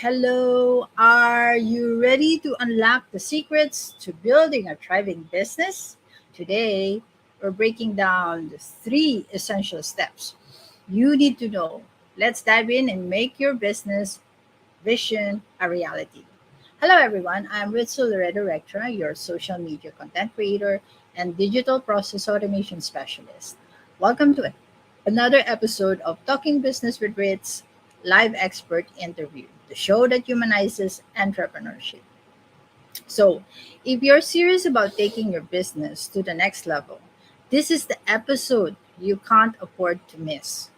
Hello, are you ready to unlock the secrets to building a thriving business? Today, we're breaking down the three essential steps you need to know. Let's dive in and make your business vision a reality. Hello, everyone. I'm Ritzel Loredo Rectra, your social media content creator and digital process automation specialist. Welcome to another episode of Talking Business with Ritz Live Expert Interview, the show that humanizes entrepreneurship. So, if you're serious about taking your business to the next level, this is the episode you can't afford to miss.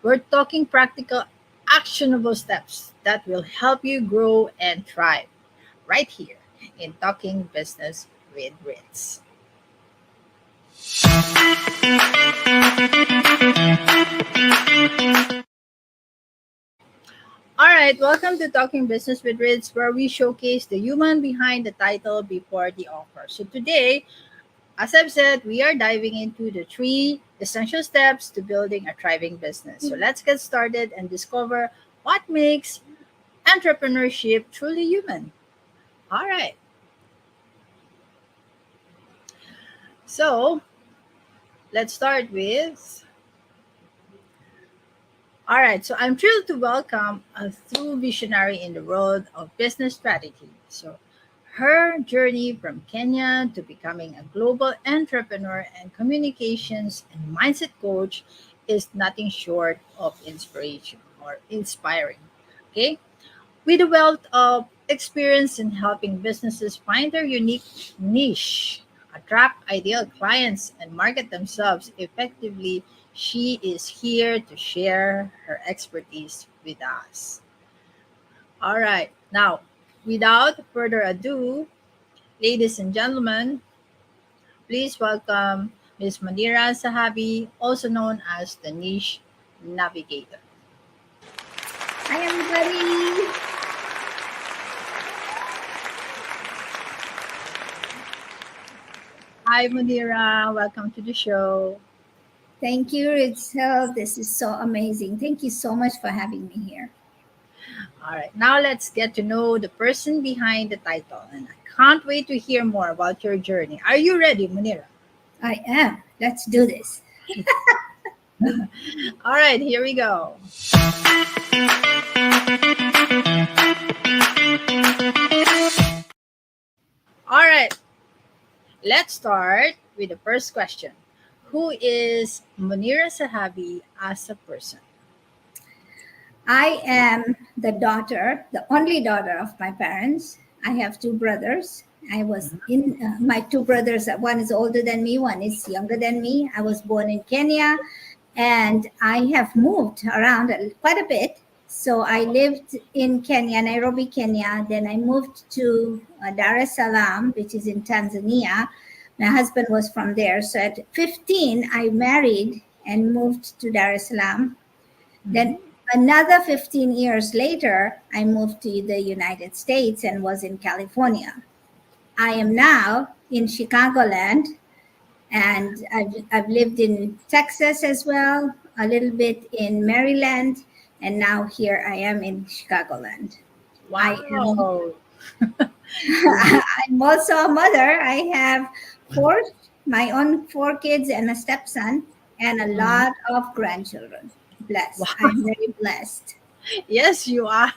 We're talking practical, actionable steps that will help you grow and thrive right here in Talking Business with Ritz. All right, welcome to Talking Business with Ritz, where we showcase the human behind the title before the offer. So today, as I've said, we are diving into the three essential steps to building a thriving business. So let's get started and discover what makes entrepreneurship truly human. All right, so let's start with. All right, so I'm thrilled to welcome a true visionary in the world of business strategy. So, her journey from Kenya to becoming a global entrepreneur and communications and mindset coach is nothing short of inspiration or inspiring. Okay, with a wealth of experience in helping businesses find their unique niche, attract ideal clients, and market themselves effectively, she is here to share her expertise with us. All right, now, without further ado, ladies and gentlemen, please welcome Ms. Munira Sahabi, also known as the Niche Navigator. Hi, everybody. Hi, Munira. Welcome to the show. Thank you, Ritzel. This is so amazing. Thank you so much for having me here. All right, now let's get to know the person behind the title. And I can't wait to hear more about your journey. Are you ready, Munira? I am. Let's do this. All right, here we go. All right, let's start with the first question. Who is Munira Sahabi as a person? I am the daughter, the only daughter of my parents. I have two brothers. I was in my two brothers. One is older than me, one is younger than me. I was born in Kenya, and I have moved around quite a bit. So I lived in Kenya, Nairobi, Kenya. Then I moved to Dar es Salaam, which is in Tanzania. My husband was from there. So at 15, I married and moved to Dar es Salaam. Then another 15 years later, I moved to the United States and was in California. I am now in Chicagoland, and I've lived in Texas as well, a little bit in Maryland, and now here I am in Chicagoland. Wow. I'm also a mother. I have my own four kids and a stepson, and a lot of grandchildren. Blessed. Wow. I'm very blessed. Yes, you are.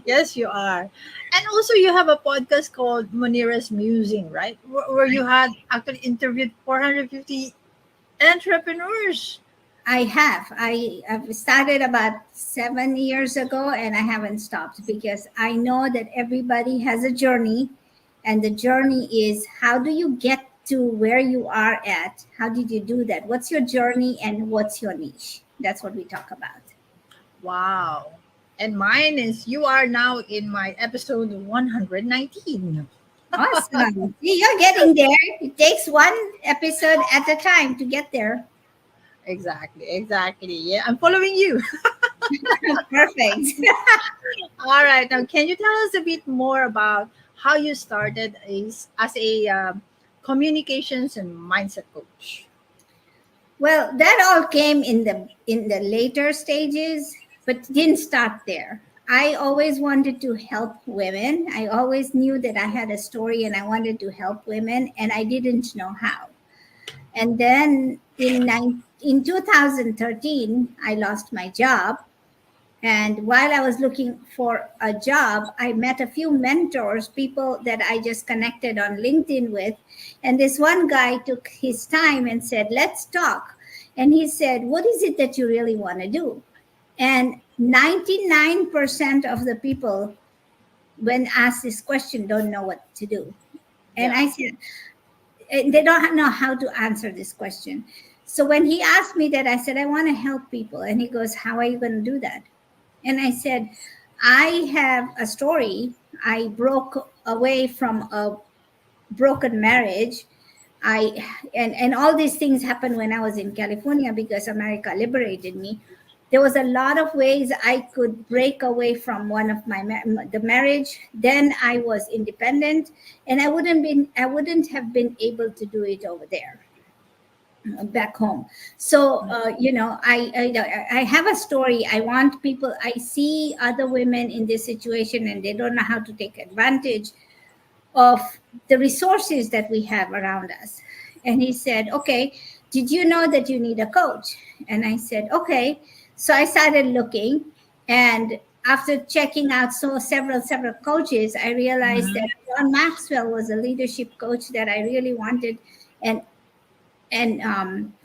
Yes, you are. And also, you have a podcast called Munira's Musing, right? Where you had actually interviewed 450 entrepreneurs. I have. I've started about 7 years ago, and I haven't stopped because I know that everybody has a journey, and the journey is, how do you get to where you are at? How did you do that? What's your journey and what's your niche? That's what we talk about. Wow. And mine is you are now in my episode 119. Awesome. See, you're getting there. It takes one episode at a time to get there. Exactly, exactly. Yeah, I'm following you. Perfect. All right. Now, can you tell us a bit more about how you started as a communications and mindset coach? Well, that all came in the later stages, but didn't start there. I always wanted to help women. I always knew that I had a story and I wanted to help women, and I didn't know how. And then in 2013, I lost my job. And while I was looking for a job, I met a few mentors, people that I just connected on LinkedIn with. And this one guy took his time and said, let's talk. And he said, what is it that you really want to do? And 99% of the people, when asked this question, don't know what to do. And Yeah. I said, they don't know how to answer this question. So when he asked me that, I said, I want to help people. And he goes, how are you going to do that? And I said, I have a story. I broke away from a broken marriage. And all these things happened when I was in California because America liberated me. There was a lot of ways I could break away from one of the marriage. Then I was independent, and I wouldn't have been able to do it over there back home. So I have a story. I want people. I see other women in this situation, and they don't know how to take advantage of the resources that we have around us. And he said, okay, did you know that you need a coach? And I said, okay. So I started looking, and after checking out several coaches, I realized that John Maxwell was a leadership coach that I really wanted, and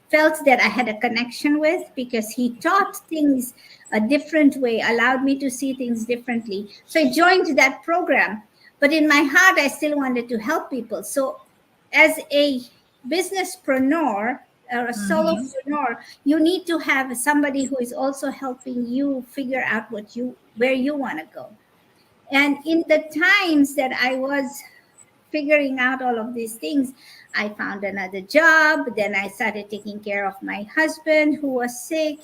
felt that I had a connection with, because he taught things a different way, allowed me to see things differently. So I joined that program. But in my heart, I still wanted to help people. So as a businesspreneur or a solopreneur, you need to have somebody who is also helping you figure out where you want to go. And in the times that I was figuring out all of these things, I found another job. Then I started taking care of my husband who was sick.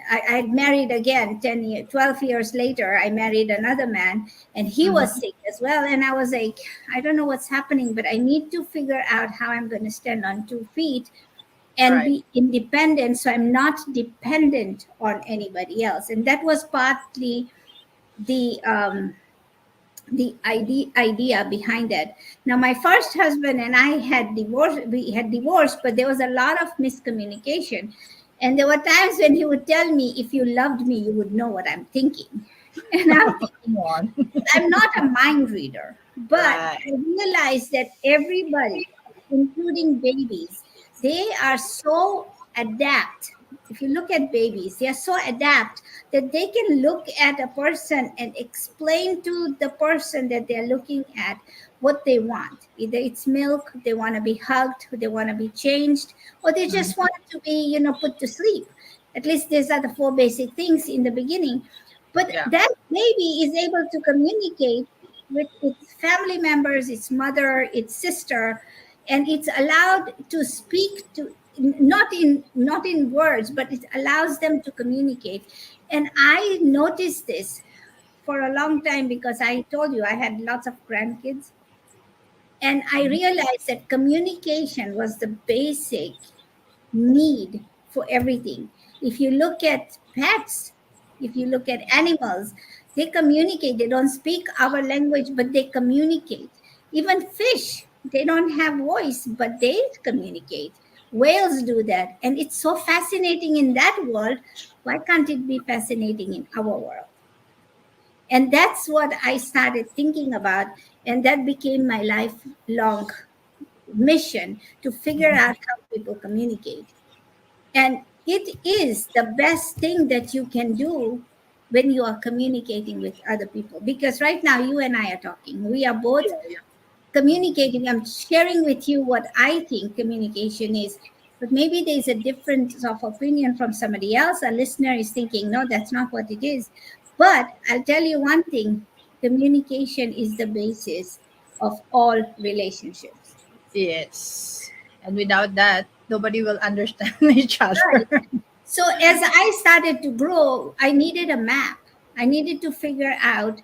I married again 12 years later. I married another man, and he was sick as well. And I was like, I don't know what's happening, but I need to figure out how I'm going to stand on 2 feet and be independent, so I'm not dependent on anybody else. And that was partly the idea behind it. Now, my first husband and I had divorced. We had divorced, but there was a lot of miscommunication. And there were times when he would tell me, if you loved me, you would know what I'm thinking. And I'm thinking, I'm not a mind reader, but I realized that everybody, including babies, they are so adept. If you look at babies, they are so adept that they can look at a person and explain to the person that they're looking at what they want. Either it's milk, they want to be hugged, they want to be changed, or they just want to be, put to sleep. At least these are the 4 basic things in the beginning. But that baby is able to communicate with its family members, its mother, its sister, and it's allowed to speak to, not in words, but it allows them to communicate. And I noticed this for a long time, because I told you I had lots of grandkids. And I realized that communication was the basic need for everything. If you look at pets, if you look at animals, they communicate. They don't speak our language, but they communicate. Even fish, they don't have voice, but they communicate. Whales do that. And it's so fascinating in that world. Why can't it be fascinating in our world? And that's what I started thinking about. And that became my lifelong mission, to figure out how people communicate. And it is the best thing that you can do when you are communicating with other people. Because right now, you and I are talking. We are both communicating. I'm sharing with you what I think communication is. But maybe there's a difference of opinion from somebody else. A listener is thinking, no, that's not what it is. But I'll tell you one thing, communication is the basis of all relationships. Yes. And without that, nobody will understand each other. Right. So as I started to grow, I needed a map. I needed to figure out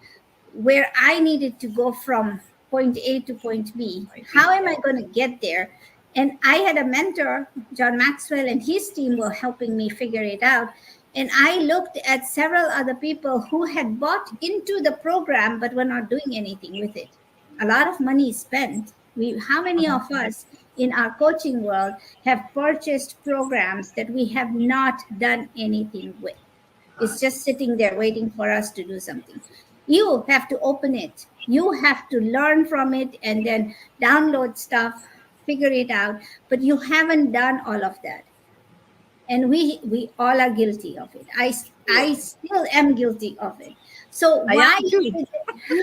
where I needed to go from point A to point B. How am I going to get there? And I had a mentor, John Maxwell, and his team were helping me figure it out. And I looked at several other people who had bought into the program but were not doing anything with it. A lot of money is spent. How many Uh-huh. of us in our coaching world have purchased programs that we have not done anything with? Uh, It's just sitting there waiting for us to do something. You have to open it. You have to learn from it and then download stuff, figure it out. But you haven't done all of that, and we all are guilty of it. I yes. still am guilty of it. So I why am is too. it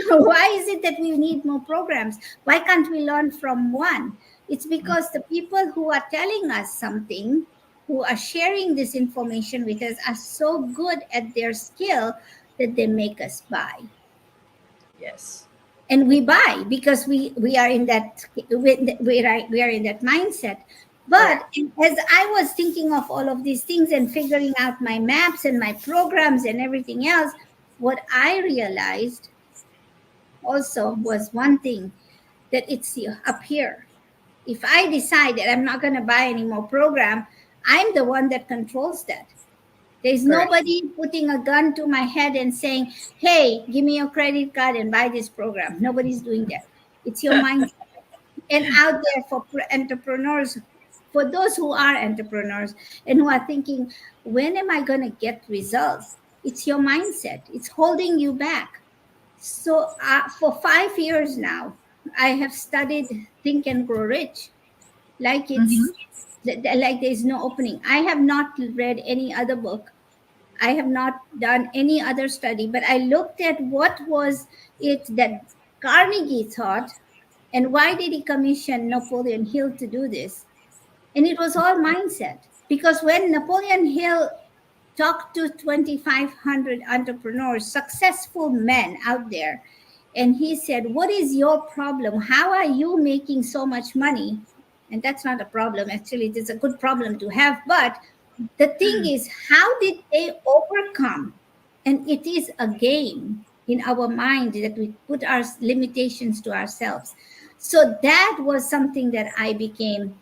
why is it that we need more programs? Why can't we learn from one? It's because the people who are telling us something, who are sharing this information with us, are so good at their skill that they make us buy. Yes. And we buy because we are in that we are in that mindset. But Correct. as I was thinking of all of these things and figuring out my maps and my programs and everything else, what I realized also was one thing, that it's up here. If I decide that I'm not going to buy any more program, I'm the one that controls that. There's Correct. nobody putting a gun to my head and saying, hey, give me your credit card and buy this program. Nobody's doing that. It's your mindset. And out there for entrepreneurs, for those who are entrepreneurs and who are thinking, when am I going to get results? It's your mindset. It's holding you back. So for 5 years now, I have studied Think and Grow Rich like Mm-hmm. like there's no opening. I have not read any other book. I have not done any other study, but I looked at what was it that Carnegie thought, and why did he commission Napoleon Hill to do this? And it was all mindset. Because when Napoleon Hill talked to 2,500 entrepreneurs, successful men out there, and he said, what is your problem? How are you making so much money? And that's not a problem. Actually, it's a good problem to have. But the thing is, how did they overcome? And it is a game in our mind that we put our limitations to ourselves. So that was something that I became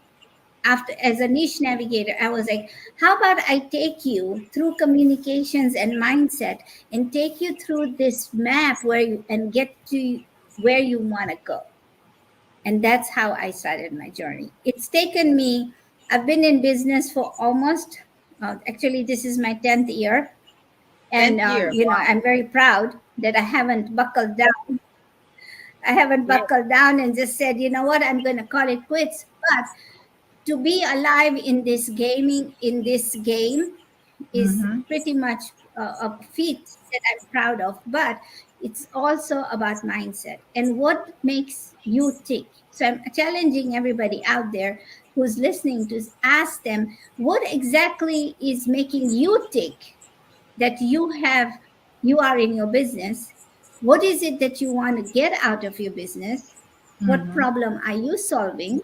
after, as a niche navigator. I was like, how about I take you through communications and mindset and take you through this map where you and get to where you want to go. And that's how I started my journey. It's taken me, I've been in business for almost, actually, this is my 10th year. And, 10th year. I'm very proud that I haven't buckled down. I haven't Yes. buckled down and just said, you know what, I'm going to call it quits. But to be alive in this game is Mm-hmm. pretty much a feat that I'm proud of. But it's also about mindset and what makes you tick. So I'm challenging everybody out there who's listening to ask them, what exactly is making you tick, that you are in your business? What is it that you want to get out of your business? What Mm-hmm. problem are you solving?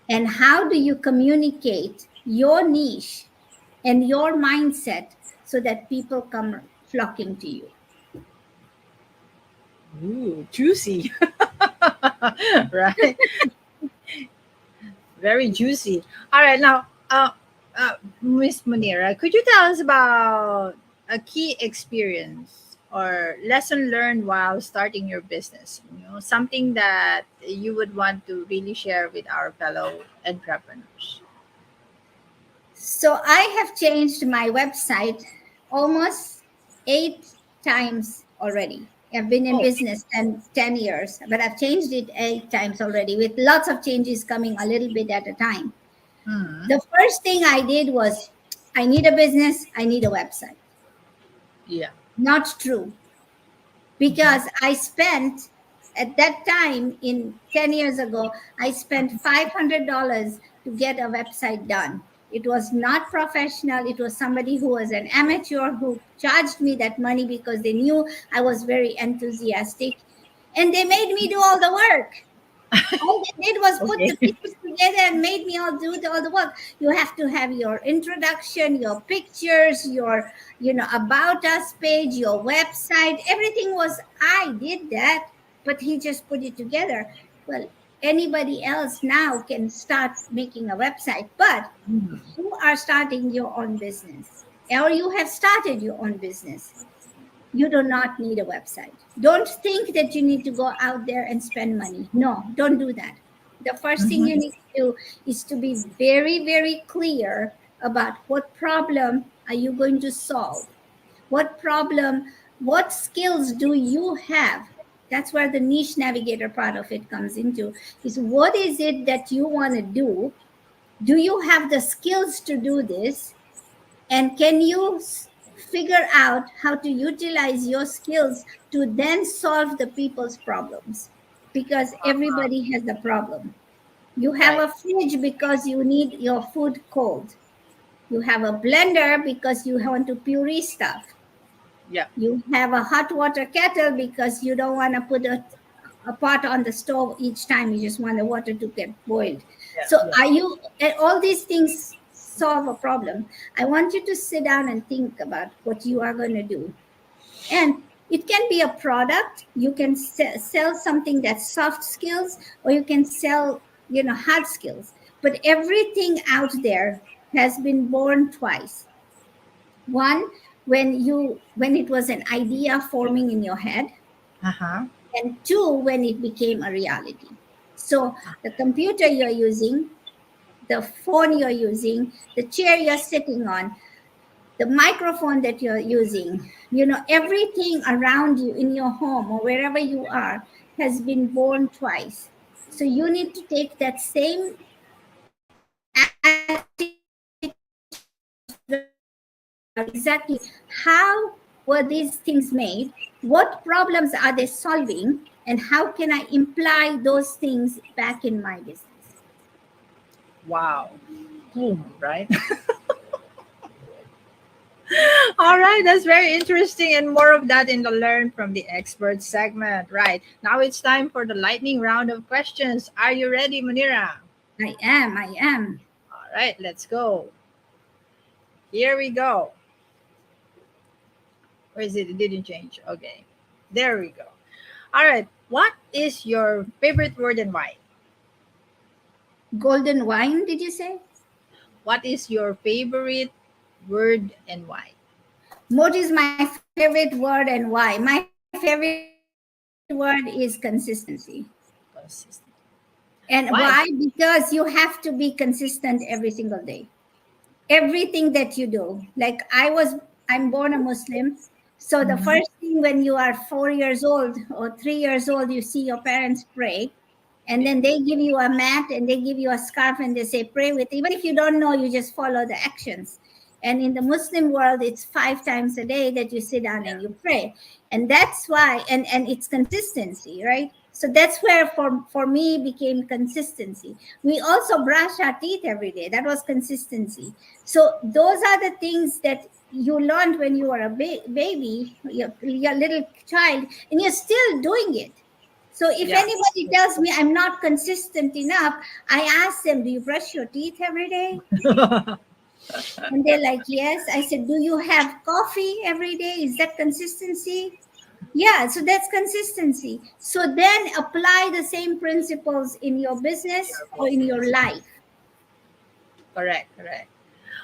And how do you communicate your niche and your mindset so that people come flocking to you? Ooh, juicy. Right. Very juicy. All right. Now, Miss Munira, could you tell us about a key experience or lesson learned while starting your business? Something that you would want to really share with our fellow entrepreneurs. So I have changed my website almost 8 times already. I've been in Oh. business 10 years, but I've changed it 8 times already, with lots of changes coming a little bit at a time. Mm-hmm. The first thing I did was, I need a business, I need a website. Yeah. Not true. Mm-hmm. Because I spent at that time, in 10 years ago, I spent $500 to get a website done. It was not professional. It was somebody who was an amateur who charged me that money because they knew I was very enthusiastic, and they made me do all the work. All they did was put Okay. the pieces together and made me all the work. You have to have your introduction, your pictures, your about us page, your website. Everything was, I did that, but he just put it together. Well, anybody else now can start making a website, but Mhm. you are starting your own business. or you have started your own business, you do not need a website. Don't think that you need to go out there and spend money. No, don't do that. The first thing you Mhm. need to do is to be very, very clear about what problem are you going to solve. What problem, what skills do you have? That's where the niche navigator part of it comes into, is what is it that you want to do? Do you have the skills to do this? And can you figure out how to utilize your skills to then solve the people's problems? Because everybody has a problem. You have Right. a fridge because you need your food cold. You have a blender because you want to puree stuff. Yeah. You have a hot water kettle because you don't want to put a pot on the stove each time. You just want the water to get boiled. Yeah. So, Yeah. are you, all these things solve a problem? I want you to sit down and think about what you are going to do. And it can be a product. You can sell something that's soft skills, or you can sell, hard skills. But everything out there has been born twice. One, when it was an idea forming in your head, Uh-huh. and two, when it became a reality. So the computer you're using, the phone you're using, the chair you're sitting on, the microphone that you're using, everything around you in your home or wherever you are has been born twice. So you need to take that same attitude exactly how were these things made, what problems are they solving, and how can I imply those things back in my business. Wow. Boom, right? All right, that's very interesting, and more of that in the Learn from the Expert segment. Right. Now it's time for the lightning round of questions. Are you ready, Munira? I am. All right, let's go. Here we go. Or is it? It didn't change. Okay. There we go. All right. What is your favorite word and why? Golden wine, did you say? What is your favorite word and why? What is my favorite word and why? My favorite word is consistency. Consistent. And Why? why? Because you have to be consistent every single day. Everything that you do. Like I'm born a Muslim. So the Mhm. first thing when you are 4 years old or 3 years old, you see your parents pray. And Yeah. then they give you a mat and they give you a scarf and they say, pray with. Even if you don't know, you just follow the actions. And in the Muslim world, it's 5 times a day that you sit down Yeah. and you pray. And that's why, and it's consistency, right? So that's where for me became consistency. We also brush our teeth every day. That was consistency. So those are the things that you learned when you were a baby, your little child, and you're still doing it. So if Yeah. anybody tells me I'm not consistent enough, I ask them, do you brush your teeth every day? And they're like, yes. I said, do you have coffee every day? Is that consistency? Yeah, so that's consistency. So then apply the same principles in your business Your or in your business. life. Correct. Correct.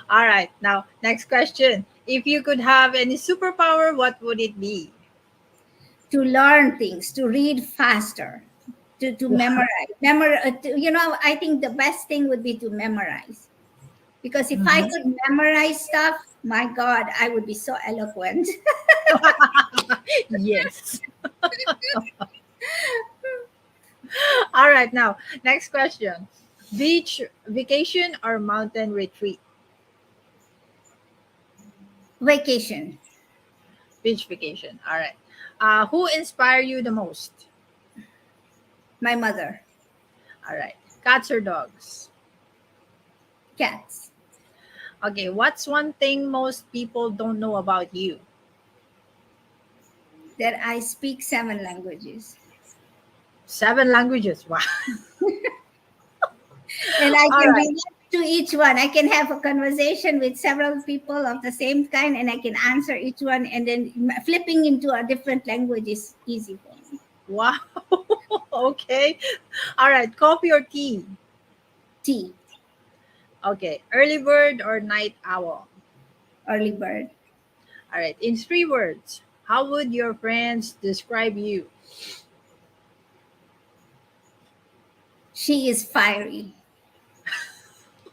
All right. Now, next question. If you could have any superpower, what would it be? To learn things, to read faster, to memorize. I think the best thing would be to memorize. Because if I Mhm. could memorize stuff, my God, I would be so eloquent. Yes. All right. Now, next question. Beach vacation or mountain retreat? Vacation, Beach vacation. All right. Who inspire you the most? my mother, All right. Cats or dogs? cats, Okay. What's one thing most people don't know about you? that I speak 7 languages. 7 languages. Wow. And I All can right. relate to each one. I can have a conversation with several people of the same kind and I can answer each one. And then flipping into a different language is easy for me. Wow. Okay. All right. Coffee or tea? Tea, Okay. Early bird or night owl? early bird. All right. In 3 words, how would your friends describe you? She is fiery.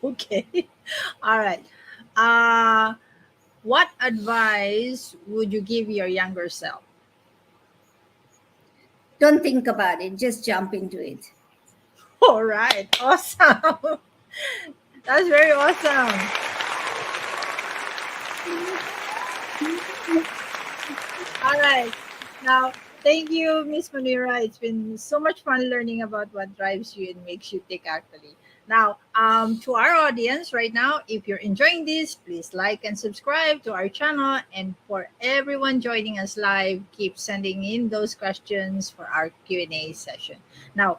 Okay. All right. Uh, what advice would you give your younger self? Don't think about it, just jump into it. All right. Awesome. That's very awesome. All right. Now, thank you, Miss Munira. It's been so much fun learning about what drives you and makes you tick, actually. Now, to our audience right now, if you're enjoying this, please like and subscribe to our channel. And for everyone joining us live, keep sending in those questions for our Q&A session. Now,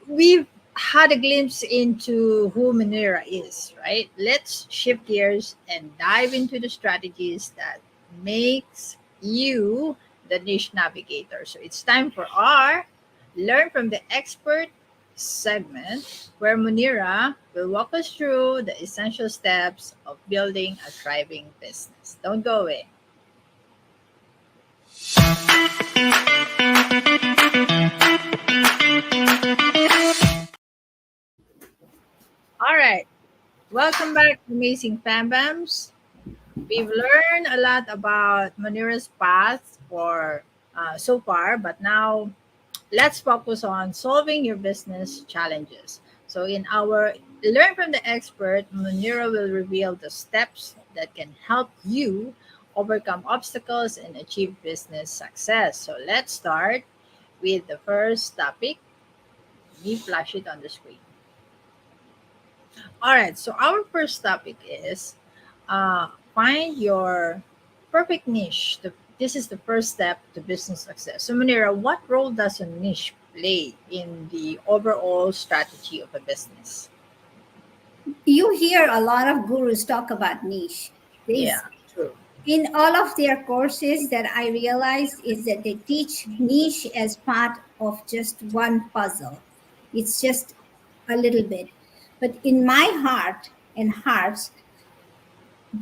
we've had a glimpse into who Munira is, right? Let's shift gears and dive into the strategies that makes you the niche navigator. So it's time for our Learn from the Expert segment, where Munira will walk us through the essential steps of building a thriving business. Don't go away. All right. Welcome back, amazing fam bams. We've learned a lot about Munira's path for so far, but now let's focus on solving your business challenges. So, in our Learn from the Expert, Munira will reveal the steps that can help you overcome obstacles and achieve business success. So, let's start with the first topic. Let me flash it on the screen. All right, so our first topic is find your perfect niche. This is the first step to business success. So, Munira, what role does a niche play in the overall strategy of a business? You hear a lot of gurus talk about niche. Yeah, This true. in all of their courses that I realized is that they teach niche as part of just one puzzle. It's just a little bit. But in my heart and hearts,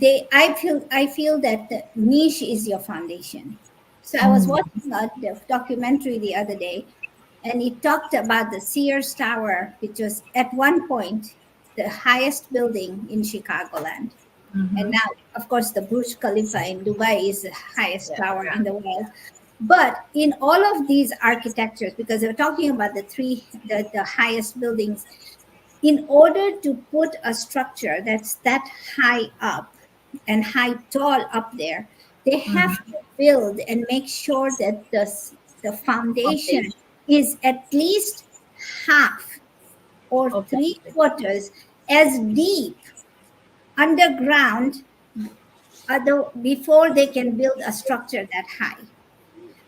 I feel that the niche is your foundation. So I was Mm, watching the documentary the other day, and it talked about the Sears Tower, which was at one point the highest building in Chicagoland. And mhm. now, of course, the Burj Khalifa in Dubai is the highest Yeah, tower yeah. in the world. But in all of these architectures, because they're talking about the highest buildings, in order to put a structure that's that high up and high tall up there, they have Mhm. to build and make sure that the foundation Foundation. is at least half or Okay. three quarters as deep underground before they can build a structure that high.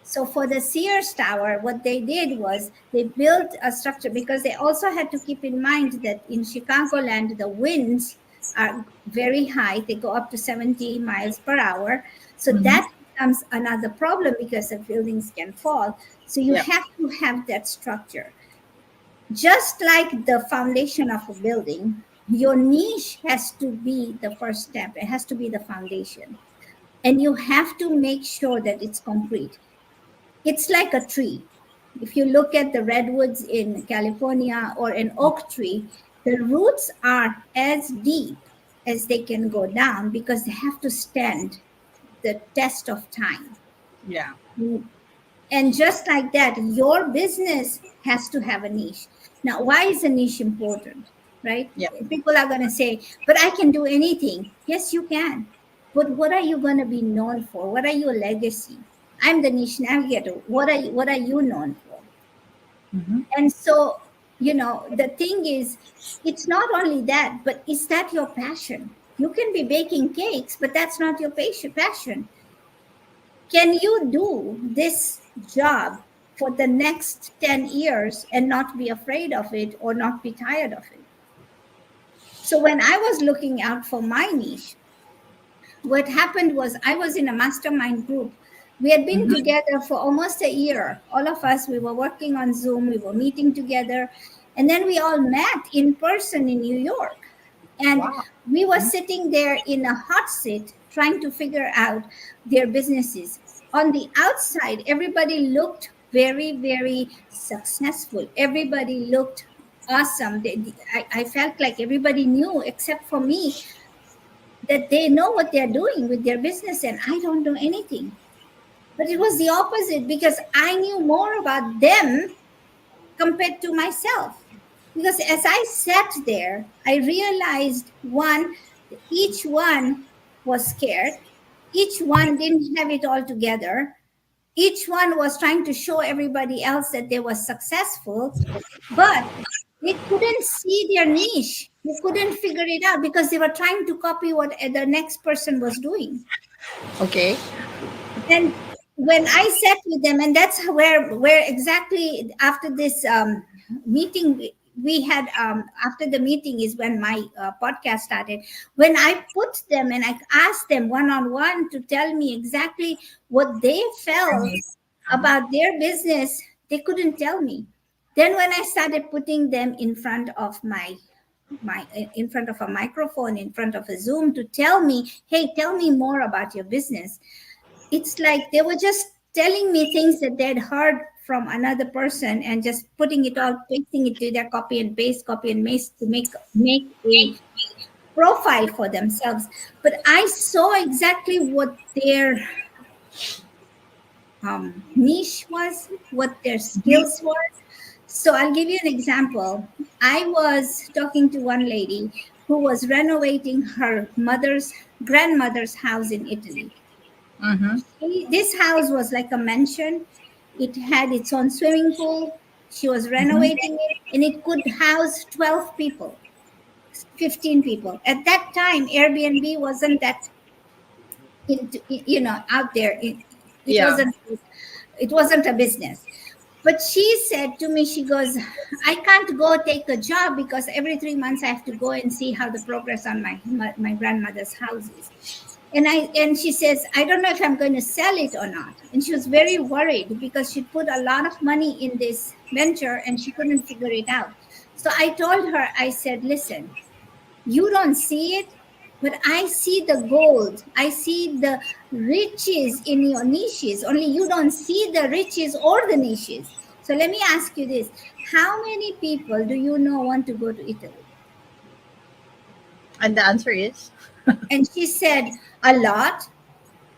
So for the Sears Tower, what they did was they built a structure because they also had to keep in mind that in Chicagoland, the winds are very high. They go up to 70 miles per hour. So Mhm. that becomes another problem because the buildings can fall. So you Yeah. have to have that structure. Just like the foundation of a building, your niche has to be the first step. It has to be the foundation. And you have to make sure that it's concrete. It's like a tree. If you look at the redwoods in California or an oak tree, the roots are as deep as they can go down because they have to stand the test of time. Yeah. And just like that, your business has to have a niche. Now, why is a niche important? Right? Yeah. People are going to say, but I can do anything. Yes, you can. But what are you going to be known for? What are your legacy? I'm the niche navigator. What are you known for? Mhm. And so, the thing is, it's not only that, but is that your passion? You can be baking cakes, but that's not your passion. Can you do this job for the next 10 years and not be afraid of it or not be tired of it? So when I was looking out for my niche, what happened was I was in a mastermind group. We had been Mhm. together for almost a year. All of us, we were working on Zoom, we were meeting together, and then we all met in person in New York. And Wow. we were sitting there in a hot seat trying to figure out their businesses. On the outside, everybody looked very, very successful. Everybody looked awesome. I felt like everybody knew, except for me, that they know what they're doing with their business, and I don't know anything. But it was the opposite, because I knew more about them compared to myself. Because as I sat there, I realized, one, each one was scared, each one didn't have it all together, each one was trying to show everybody else that they were successful, but they couldn't see their niche. They couldn't figure it out because they were trying to copy what the next person was doing. Okay. And when I sat with them, and that's where exactly after this meeting we had, after the meeting is when my podcast started. When I put them and I asked them one on one to tell me exactly what they felt about their business, they couldn't tell me. Then when I started putting them in front of my in front of a microphone, in front of a Zoom, to tell me, hey, tell me more about your business, it's like they were just telling me things that they'd heard from another person and just putting it all, pasting it to their copy and paste to make a profile for themselves. But I saw exactly what their niche was, what their skills was. So I'll give you an example. I was talking to one lady who was renovating her grandmother's house in Italy. Mm-hmm. This house was like a mansion. It had its own swimming pool. She was Mm-hmm. renovating it, and it could house 12 people, 15 people. At that time, Airbnb wasn't that out there. It Yeah. wasn't it wasn't a business. But she said to me, she goes, I can't go take a job because every 3 months I have to go and see how the progress on my grandmother's house is. And she says, I don't know if I'm going to sell it or not. And she was very worried because she put a lot of money in this venture and she couldn't figure it out. So I told her, I said, listen, you don't see it, but I see the gold. I see the riches in your niches. Only you don't see the riches or the niches. So let me ask you this. How many people do you know want to go to Italy? And the answer is And she said, a lot.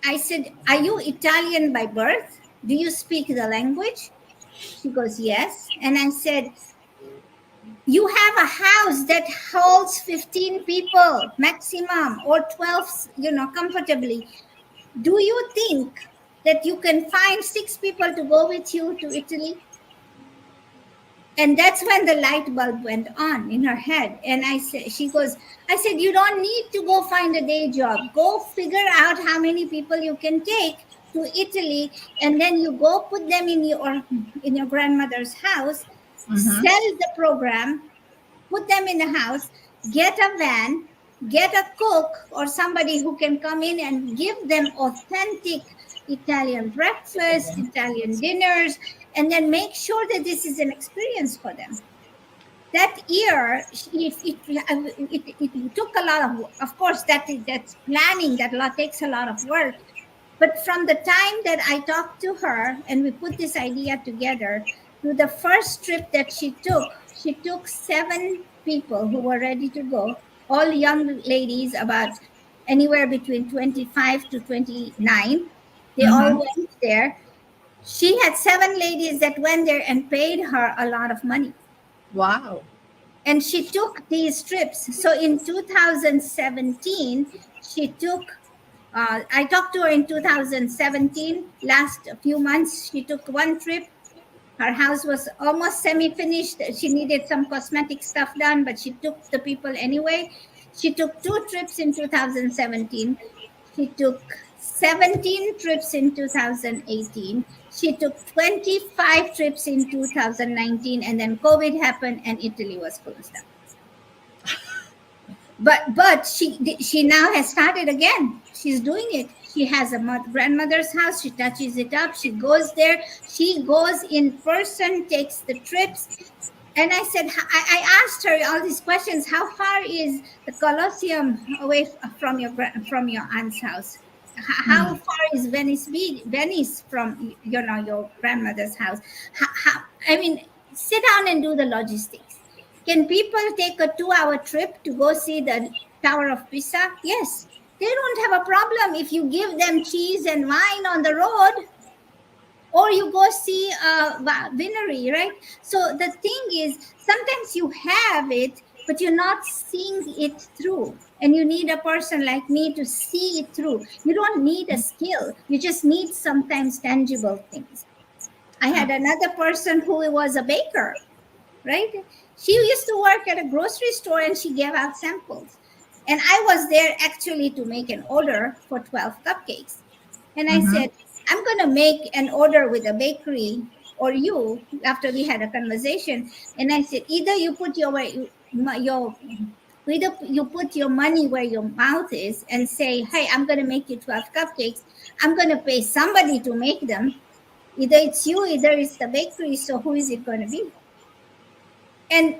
I said, are you Italian by birth? Do you speak the language? She goes, yes. And I said, you have a house that holds 15 people maximum, or 12, comfortably. Do you think that you can find 6 people to go with you to Italy? And that's when the light bulb went on in her head. And I said, I said, you don't need to go find a day job. Go figure out how many people you can take to Italy, and then you go put them in your grandmother's house, mm-hmm. sell the program, put them in the house, get a van, get a cook or somebody who can come in and give them authentic Italian breakfast, Italian dinners, and then make sure that this is an experience for them. That year, it took a lot of course, that's planning, takes a lot of work. But from the time that I talked to her and we put this idea together, to the first trip that she took 7 people who were ready to go, all young ladies, about anywhere between 25 to 29. They all Mm-hmm. went there. She had 7 ladies that went there and paid her a lot of money. Wow. And she took these trips. So in 2017, she took, I talked to her in 2017, last few months, she took 1 trip. Her house was almost semi-finished. She needed some cosmetic stuff done, but she took the people anyway. She took 2 trips in 2017. She took 17 trips in 2018. She took 25 trips in 2019, and then COVID happened and Italy was closed down. But she now has started again. She's doing it. She has a grandmother's house. She touches it up. She goes there. She goes in person, takes the trips. And I said, I asked her all these questions. How far is the Colosseum away from your aunt's house? How Mm. far is Venice from your grandmother's house? I mean, sit down and do the logistics. Can people take a 2-hour trip to go see the Tower of Pisa? Yes. They don't have a problem if you give them cheese and wine on the road, or you go see a winery, right? So the thing is, sometimes you have it, but you're not seeing it through. And you need a person like me to see it through. You don't need a skill, you just need sometimes tangible things. I had another person who was a baker, right? She used to work at a grocery store and she gave out samples. And I was there actually to make an order for 12 cupcakes. And I Mm-hmm. said, I'm going to make an order with a bakery or you, after we had a conversation. And I said, either you put either you put your money where your mouth is and say, hey, I'm going to make you 12 cupcakes. I'm going to pay somebody to make them. Either it's you, either it's the bakery. So who is it going to be? And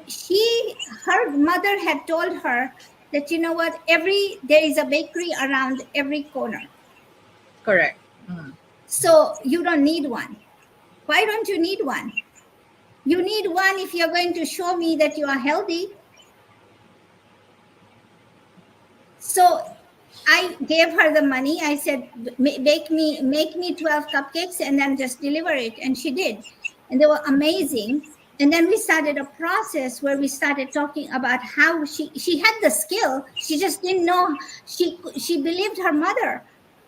her mother had told her that, you know what, there is a bakery around every corner. Correct. Mm. So you don't need one. Why don't you need one? You need one if you're going to show me that you are healthy. So I gave her the money. I said, make me 12 cupcakes and then just deliver it. And she did. And they were amazing. And then we started a process where we started talking about how she had the skill. She just didn't know. She believed her mother.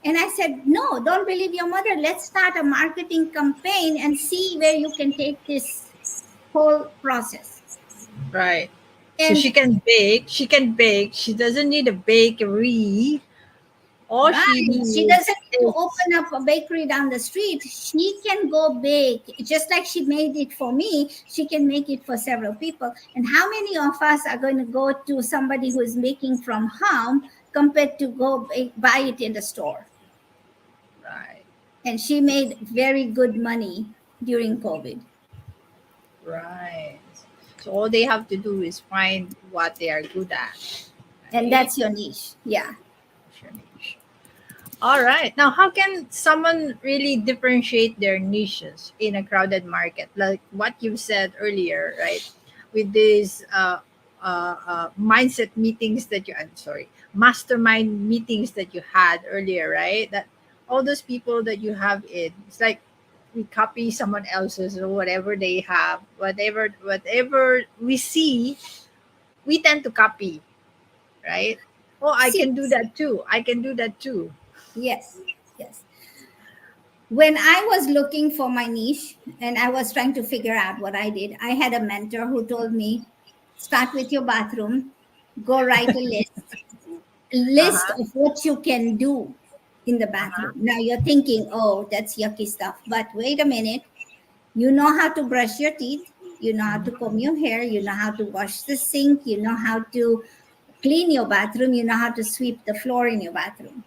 And I said, no, don't believe your mother. Let's start a marketing campaign and see where you can take this whole process. Right. So And she can bake. She can bake. She doesn't need a bakery. All she right, she needs doesn't need to is open up a bakery down the street. She can go bake. Just like she made it for me, she can make it for several people. And how many of us are going to go to somebody who is making from home compared to go buy it in the store? right. And she made very good money during COVID. Right. So all they have to do is find what they are good at. And Right. that's your niche. Yeah. Sure niche. All right. Now, how can someone really differentiate their niches in a crowded market? Like what you said earlier, right? With these mindset meetings that I'm sorry, mastermind meetings that you had earlier, right? That all those people that you have it's like we copy someone else's or whatever they have, whatever we see, we tend to copy, right? Oh, I See, can do that too. I can do that too. yes, yes. When I was looking for my niche and I was trying to figure out what I did, I had a mentor who told me, start with your bathroom, go write a list Uh-huh. of what you can do in the bathroom. Now you're thinking, oh, that's yucky stuff. But wait a minute, you know how to brush your teeth, you know how to comb your hair, you know how to wash the sink, you know how to clean your bathroom, you know how to sweep the floor in your bathroom.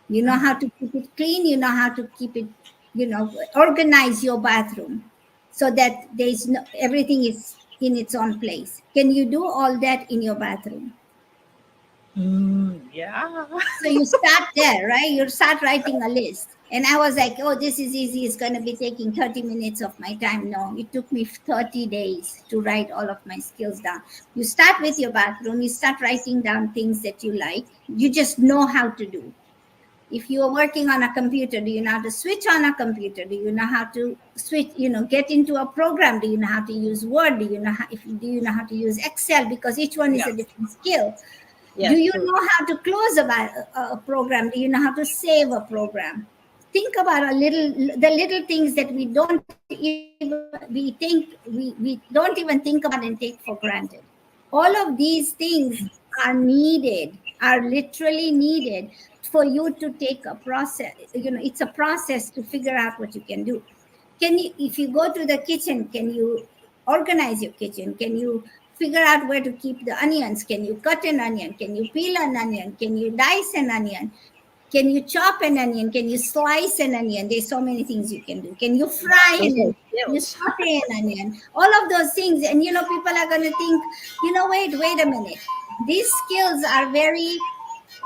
You know how to keep it clean, you know how to keep it, organize your bathroom so that there's no everything is in its own place. Can you do all that in your bathroom? Yeah. So you start there, right? You start writing a list. And I was like, oh, this is easy. It's going to be taking 30 minutes of my time. No, it took me 30 days to write all of my skills down. You start with your bathroom, you start writing down things that you like, you just know how to do. If you are working on a computer, do you know how to switch on a computer? Do you know how to switch, get into a program? Do you know how to use Word? Do you know how to use Excel? Because each one is Yeah. a different skill. Do Yes, you true. know how to close a program? Do you know how to save a program? Think about the little things that we don't even we don't even think about and take for granted. All of these things are needed, are literally needed for you to take a process. It's a process to figure out what you can do. If you go to the kitchen, can you organize your kitchen? Can you figure out where to keep the onions? Can you cut an onion? Can you peel an onion? Can you dice an onion? Can you chop an onion? Can you slice an onion? There's so many things you can do. Can you fry an Those are onion? Can you skills. saute an onion? All of those things. And, people are going to think, wait a minute. These skills are very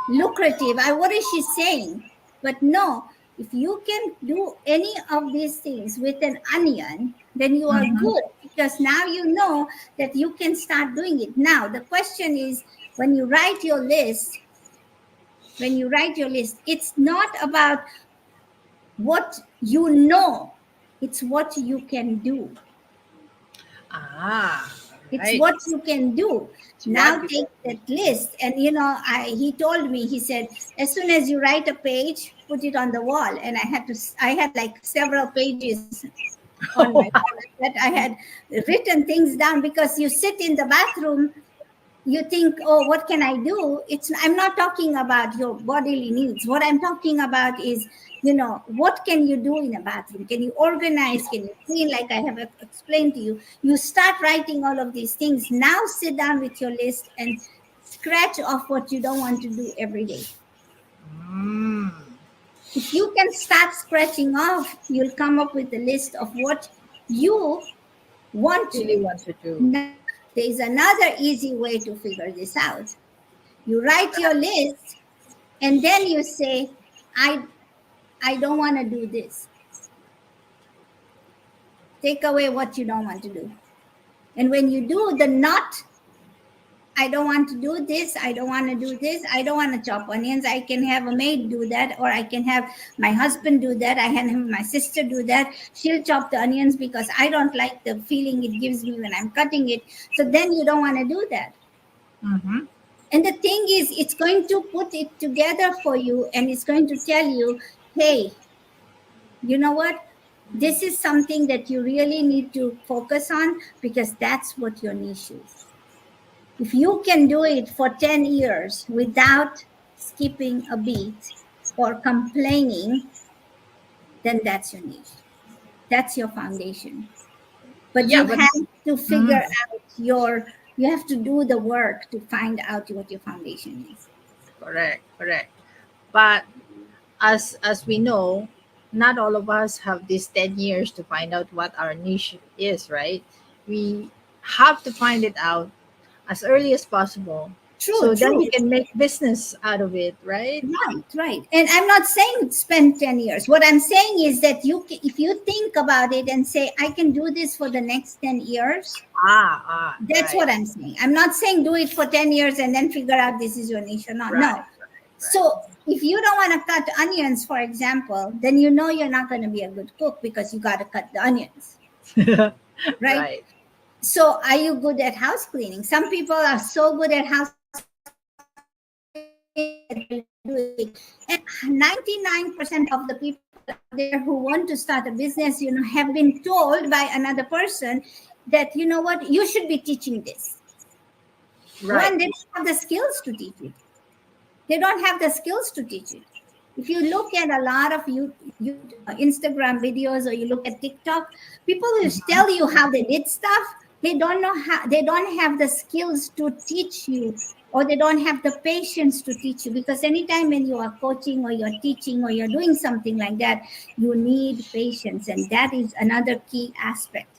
lucrative. What is she saying? But no, if you can do any of these things with an onion, then you are Mhm. good, because now you know that you can start doing it. Now, the question is, when you write your list, it's not about what you know, it's what you can do. Ah, It's right. what you can do. It's Now what you take can. that list, and he told me, he said, as soon as you write a page, put it on the wall. And I had like several pages on my wall that I had written things down, because you sit in the bathroom, you think, oh, what can I do? I'm not talking about your bodily needs. What I'm talking about is, what can you do in a bathroom? Can you organize? Can you clean? Like I have explained to you. You start writing all of these things. Now sit down with your list and scratch off what you don't want to do every day. Mm. If you can start scratching off, you'll come up with a list of what you want to Really do. want to do. Now, there is another easy way to figure this out. You write your list, and then you say, I don't want to do this. Take away what you don't want to do. And when you do the not, I don't want to do this, I don't want to do this, I don't want to chop onions, I can have a maid do that, or I can have my husband do that, I can have my sister do that. She'll chop the onions because I don't like the feeling it gives me when I'm cutting it. So then you don't want to do that. Mm-hmm. And the thing is, it's going to put it together for you, and it's going to tell you, hey, you know what? This is something that you really need to focus on, because that's what your niche is. If you can do it for 10 years without skipping a beat or complaining, then that's your niche. That's your foundation. But Yeah, you but have to figure mm, out you have to do the work to find out what your foundation is. correct, correct. But as we know, not all of us have these 10 years to find out what our niche is, right? We have to find it out as early as possible, True, so then true. we can make business out of it, right? Right, right. And I'm not saying spend 10 years. What I'm saying is that if you think about it and say, I can do this for the next 10 years, that's Right, what I'm saying. I'm not saying do it for 10 years and then figure out this is your niche or not. right, No. So if you don't want to cut onions, for example, then you know you're not going to be a good cook, because you got to cut the onions, right. right? Right. So are you good at house cleaning? Some people are so good at house cleaning, and 99% of the people out there who want to start a business, have been told by another person that, you know what, you should be teaching this. Right. One, they don't have the skills to teach it. They don't have the skills to teach it. If you look at a lot of Instagram videos, or you look at TikTok, people will tell you how they did stuff. They don't know how. They don't have the skills to teach you, or they don't have the patience to teach you. Because anytime when you are coaching, or you're teaching, or you're doing something like that, you need patience, and that is another key aspect.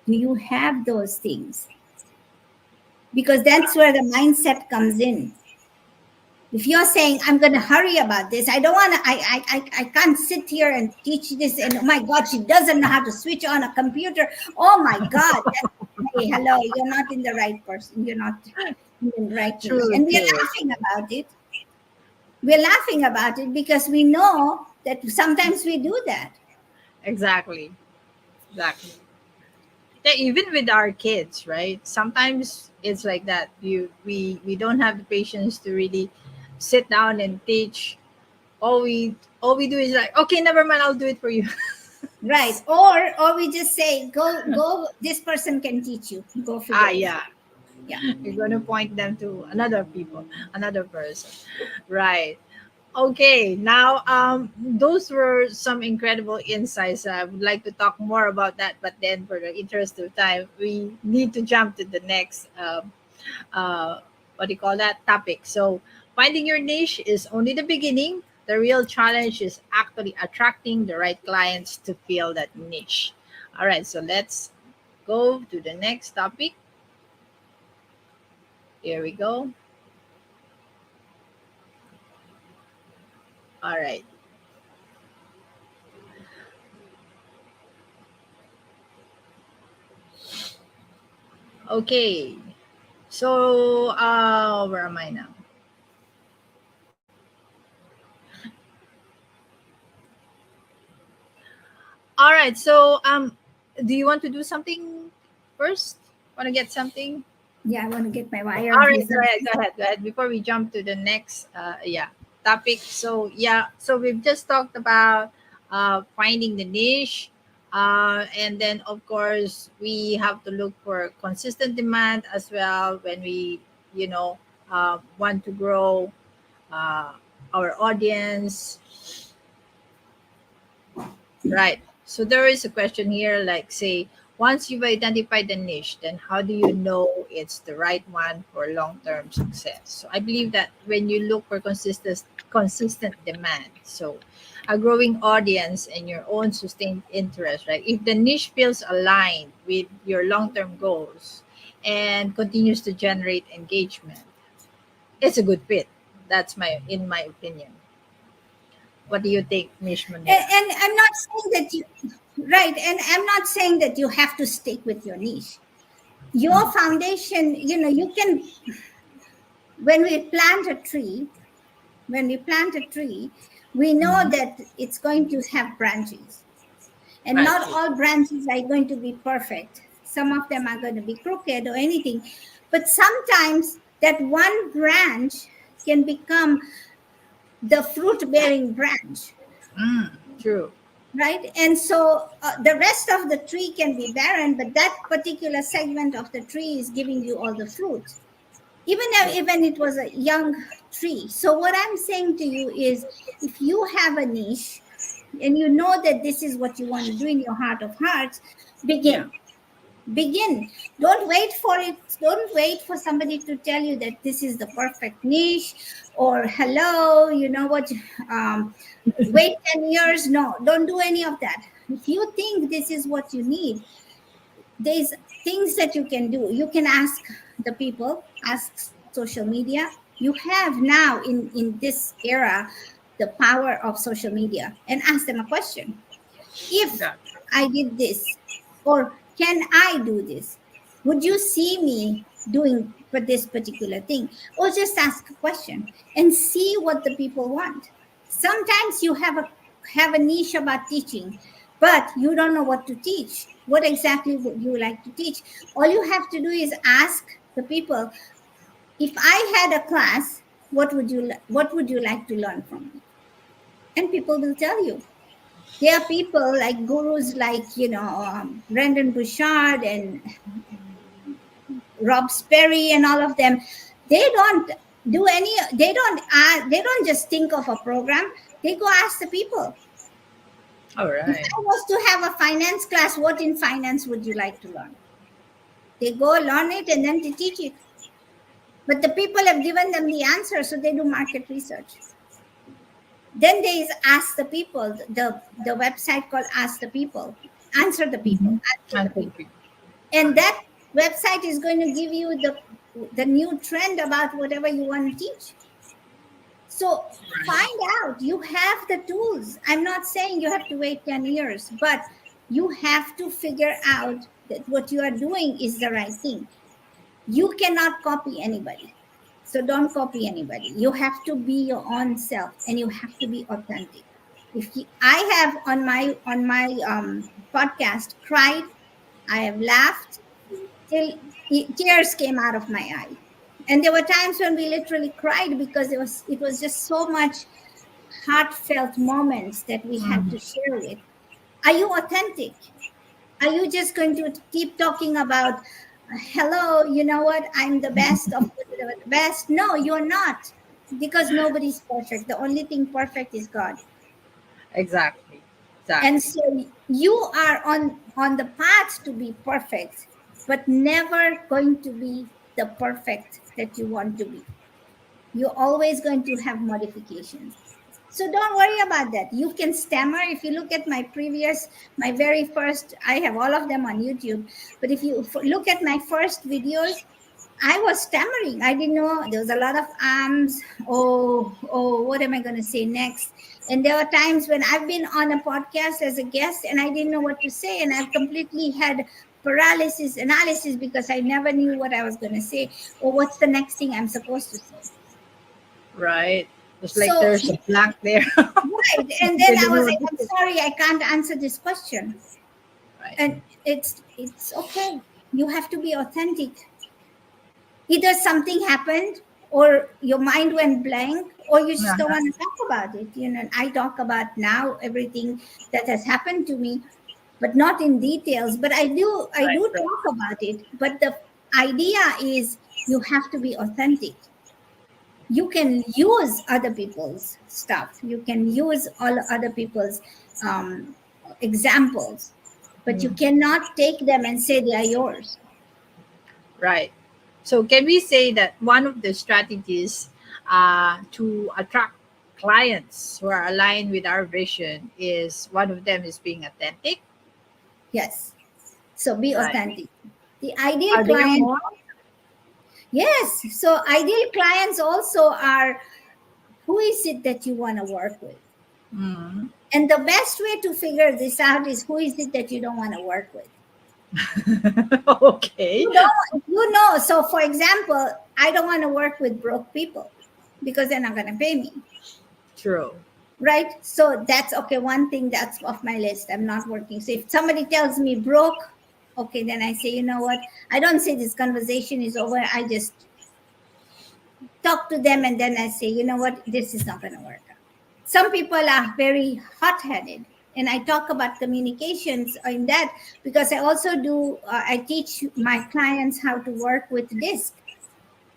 Do you have those things? Because that's where the mindset comes in. If you're saying, I'm going to hurry about this, I don't want to, I can't sit here and teach this, and oh my God, she doesn't know how to switch on a computer. Oh my God. Hey, hello, you're not in the right person. You're not in the right niche. True, And we're true. laughing about it. We're laughing about it because we know that sometimes we do that. Exactly. Exactly. Yeah, even with our kids, right? Sometimes it's like that. We don't have the patience to really sit down and teach. All we do is like, okay, never mind, I'll do it for you. Right. Or we just say, go, this person can teach you. Go figure it out. Yeah. Yeah. You're gonna point them to another person. Right. Okay, now those were some incredible insights. I would like to talk more about that, but then for the interest of time, we need to jump to the next what do you call that topic. So finding your niche is only the beginning. The real challenge is actually attracting the right clients to fill that niche. All right, so let's go to the next topic. Here we go. All right. Okay. So, where am I now? All right. So, do you want to do something first? Want to get something? Yeah, I want to get my wire. All right. Go ahead. Go ahead. Go ahead. Before we jump to the next, topic. So, yeah. So we've just talked about finding the niche, and then of course we have to look for consistent demand as well when we, you know, want to grow uh, our audience. Right. So there is a question here like, say, once you've identified the niche, then how do you know it's the right one for long-term success? So I believe that when you look for consistent demand, so a growing audience and your own sustained interest, right? If the niche feels aligned with your long-term goals and continues to generate engagement, it's a good fit. That's in my opinion. What do you think, Miss Munira? And I'm not saying that you, right, and I'm not saying that you have to stick with your niche. Your foundation, you can, when we plant a tree, we know that it's going to have branches. And Right. not all branches are going to be perfect. Some of them are going to be crooked or anything. But sometimes that one branch can become the fruit-bearing branch, True. right? And so the rest of the tree can be barren, but that particular segment of the tree is giving you all the fruit, even it was a young tree. So what I'm saying to you is, if you have a niche and you know that this is what you want to do in your heart of hearts, begin. Don't wait for it. Don't wait for somebody to tell you that this is the perfect niche, or hello, you know what, wait 10 years. No, don't do any of that. If you think this is what you need, there's things that you can do. You can ask the people, ask social media. You have now in this era the power of social media, and ask them a question. If Yeah. I did this, or can I do this? Would you see me doing for this particular thing? Or just ask a question and see what the people want. Sometimes you have a niche about teaching, but you don't know what to teach. What exactly would you like to teach? All you have to do is ask the people, if I had a class, what would you like to learn from me? And people will tell you. There are people like gurus like, Brendan Bouchard and Rob Sperry and all of them. They don't they don't just think of a program. They go ask the people. All If right. I was to have a finance class, what in finance would you like to learn? They go learn it and then they teach it. But the people have given them the answer, so they do market research. Then there is Ask the People, the website called Ask the People, Answer the People, Answer the People. And that website is going to give you the new trend about whatever you want to teach. So find out. You have the tools. I'm not saying you have to wait 10 years, but you have to figure out that what you are doing is the right thing. You cannot copy anybody. So don't copy anybody. You have to be your own self, and you have to be authentic. I have on my podcast cried, I have laughed till tears came out of my eye, and there were times when we literally cried because it was just so much heartfelt moments that we had to share with. Are you authentic? Are you just going to keep talking about, hello, you know what, I'm the best of the best? No, you're not, because nobody's perfect. The only thing perfect is God. Exactly. And so you are on the path to be perfect, but never going to be the perfect that you want to be. You're always going to have modifications. So don't worry about that. You can stammer. If you look at my very first, I have all of them on YouTube. But if you look at my first videos, I was stammering. I didn't know. There was a lot of arms. Oh, what am I going to say next? And there were times when I've been on a podcast as a guest and I didn't know what to say. And I've completely had paralysis analysis because I never knew what I was going to say or what's the next thing I'm supposed to say. Right. It's like So, there's a blank there. right. And then I was like, I'm sorry, I can't answer this question. Right. And it's okay. You have to be authentic. Either something happened or your mind went blank or you just don't want to talk about it. I talk about now everything that has happened to me, but not in details. But I do talk about it. But the idea is you have to be authentic. You can use other people's stuff. You can use all other people's examples, but you cannot take them and say they are yours. Right. So can we say that one of the strategies to attract clients who are aligned with our vision is one of them is being authentic? Yes. So be Right. authentic. The ideal Are there client. more? Yes. So ideal clients also are, who is it that you want to work with? Mm. And the best way to figure this out is who is it that you don't want to work with? Okay. So for example, I don't want to work with broke people because they're not going to pay me. True. Right? So that's okay. One thing that's off my list. I'm not working. So if somebody tells me broke, okay, then I say, you know what? I don't say this conversation is over. I just talk to them and then I say, you know what? This is not going to work out. Some people are very hot-headed. And I talk about communications in that because I also I teach my clients how to work with DISC.